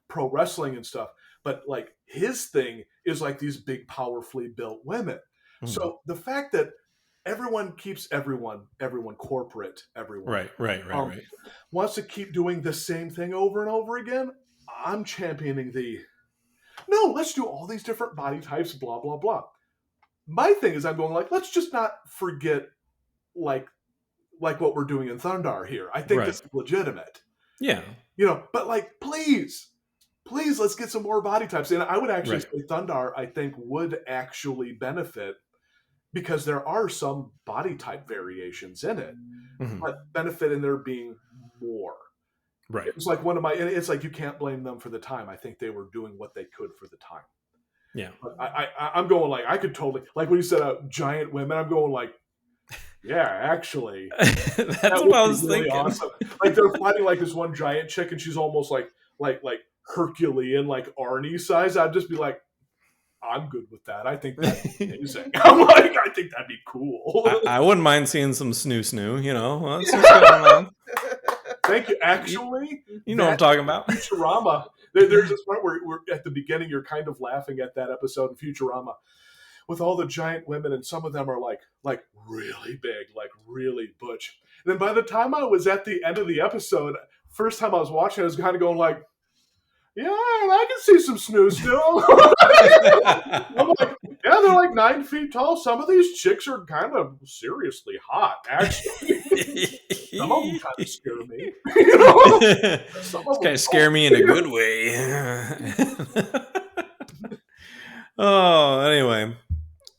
Speaker 2: pro wrestling and stuff. But like his thing is like these big, powerfully built women. So the fact that everyone keeps everyone corporate, everyone
Speaker 1: right.
Speaker 2: wants to keep doing the same thing over and over again. I'm championing no, let's do all these different body types, blah, blah, blah. My thing is I'm going like, let's just not forget like what we're doing in Thundarr here. I think this is legitimate.
Speaker 1: Yeah.
Speaker 2: But like, please, let's get some more body types. And I would actually say Thundarr, I think, would actually benefit because there are some body type variations in it, but benefit in there being more.
Speaker 1: Right.
Speaker 2: It's like it's like you can't blame them for the time. I think they were doing what they could for the time.
Speaker 1: Yeah.
Speaker 2: But I'm going like, I could totally, like when you said giant women, I'm going like, yeah, actually.
Speaker 1: That's what I was
Speaker 2: really
Speaker 1: thinking.
Speaker 2: Awesome. Like they're fighting like this one giant chick and she's almost like Herculean, like Arnie size. I'd just be like, I'm good with that. I think that's amazing. I'm like, I think that'd be cool.
Speaker 1: I wouldn't mind seeing some snoo, What's going on?
Speaker 2: Thank you. Actually,
Speaker 1: you know what I'm talking about.
Speaker 2: Futurama. There's this part where we're at the beginning, you're kind of laughing at that episode in Futurama with all the giant women, and some of them are like really big, like really butch. And then by the time I was at the end of the episode, first time I was watching, I was kind of going like, yeah, I can see some snoo still. I'm like, yeah, they're like 9 feet tall. Some of these chicks are kind of seriously hot, actually. Some of them kind of scare me.
Speaker 1: Some of them kind of scare me in a good way. Anyway.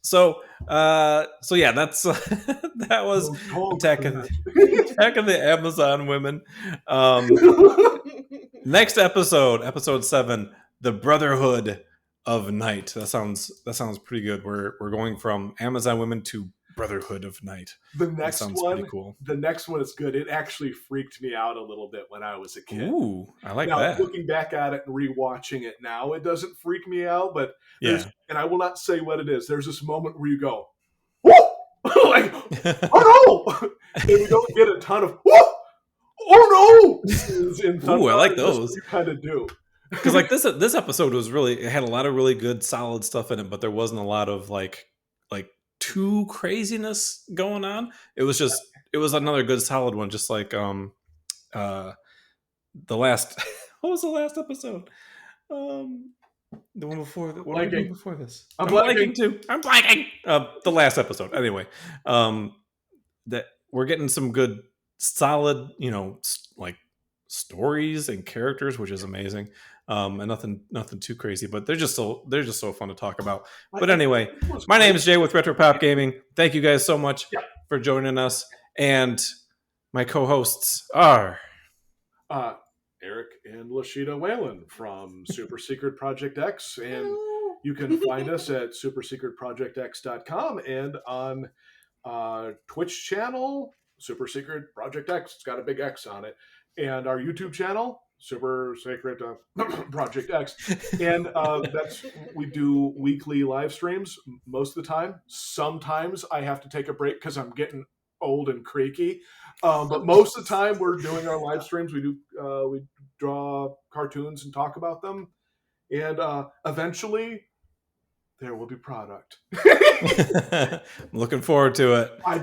Speaker 1: So yeah, that's that was Attack of the Amazon Women. Next episode 7, the Brotherhood of Night. That sounds pretty good. We're going from Amazon Women to Brotherhood of Night.
Speaker 2: The next one,
Speaker 1: pretty cool.
Speaker 2: The next one is good. It actually freaked me out a little bit when I was a kid.
Speaker 1: Ooh, I like
Speaker 2: now,
Speaker 1: that.
Speaker 2: Looking back at it and rewatching it now, it doesn't freak me out, but and I will not say what it is. There's this moment where you go, whoa! Like, oh no! And we don't get a ton of whoa! Oh no!
Speaker 1: Ooh, I like those.
Speaker 2: You kind of do.
Speaker 1: Because like this episode was it had a lot of really good, solid stuff in it, but there wasn't a lot of like too craziness going on. It was another good, solid one. Just like the last. What was the last episode? The one before. What did we do before this? I'm blanking too. I'm blanking. The last episode. Anyway, that we're getting some good, solid, like stories and characters, which is amazing. and nothing too crazy, but they're just so fun to talk about. But anyway, my name is Jay with Retro Pop Gaming. Thank you guys so much for joining us, and my co-hosts are
Speaker 2: Aric and Laschita Whalen from Super Secret Project X, and you can find us at supersecretprojectx.com and on Twitch channel Super Secret Project X. It's got a big X on it, and our YouTube channel Super Secret Project X, and we do weekly live streams most of the time. Sometimes I have to take a break because I'm getting old and creaky, but most of the time we're doing our live streams. We draw cartoons and talk about them, and eventually there will be product.
Speaker 1: I'm looking forward to it.
Speaker 2: I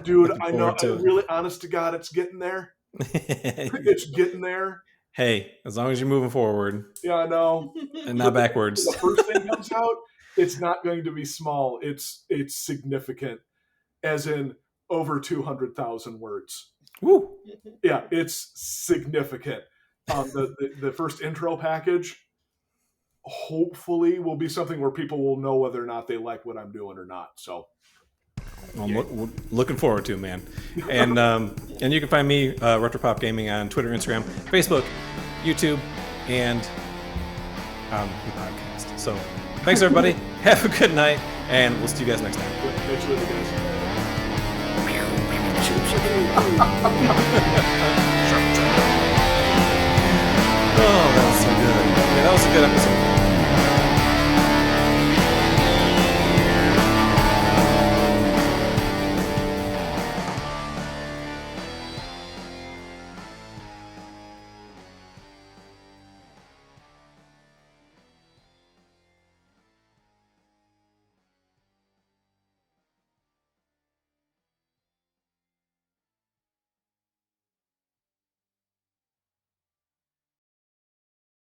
Speaker 2: know. Really, honest to God, it's getting there. It's getting there.
Speaker 1: Hey, as long as you're moving forward.
Speaker 2: Yeah, I know.
Speaker 1: And not backwards.
Speaker 2: The first thing comes out, it's not going to be small. It's significant, as in over 200,000 words.
Speaker 1: Woo!
Speaker 2: Yeah, it's significant. The first intro package hopefully will be something where people will know whether or not they like what I'm doing or not. So
Speaker 1: I'm looking forward to it, man. And you can find me, Retropop Gaming, on Twitter, Instagram, Facebook, YouTube, and the podcast. So thanks, everybody. Have a good night, and we'll see you guys next time.
Speaker 2: Thanks, guys.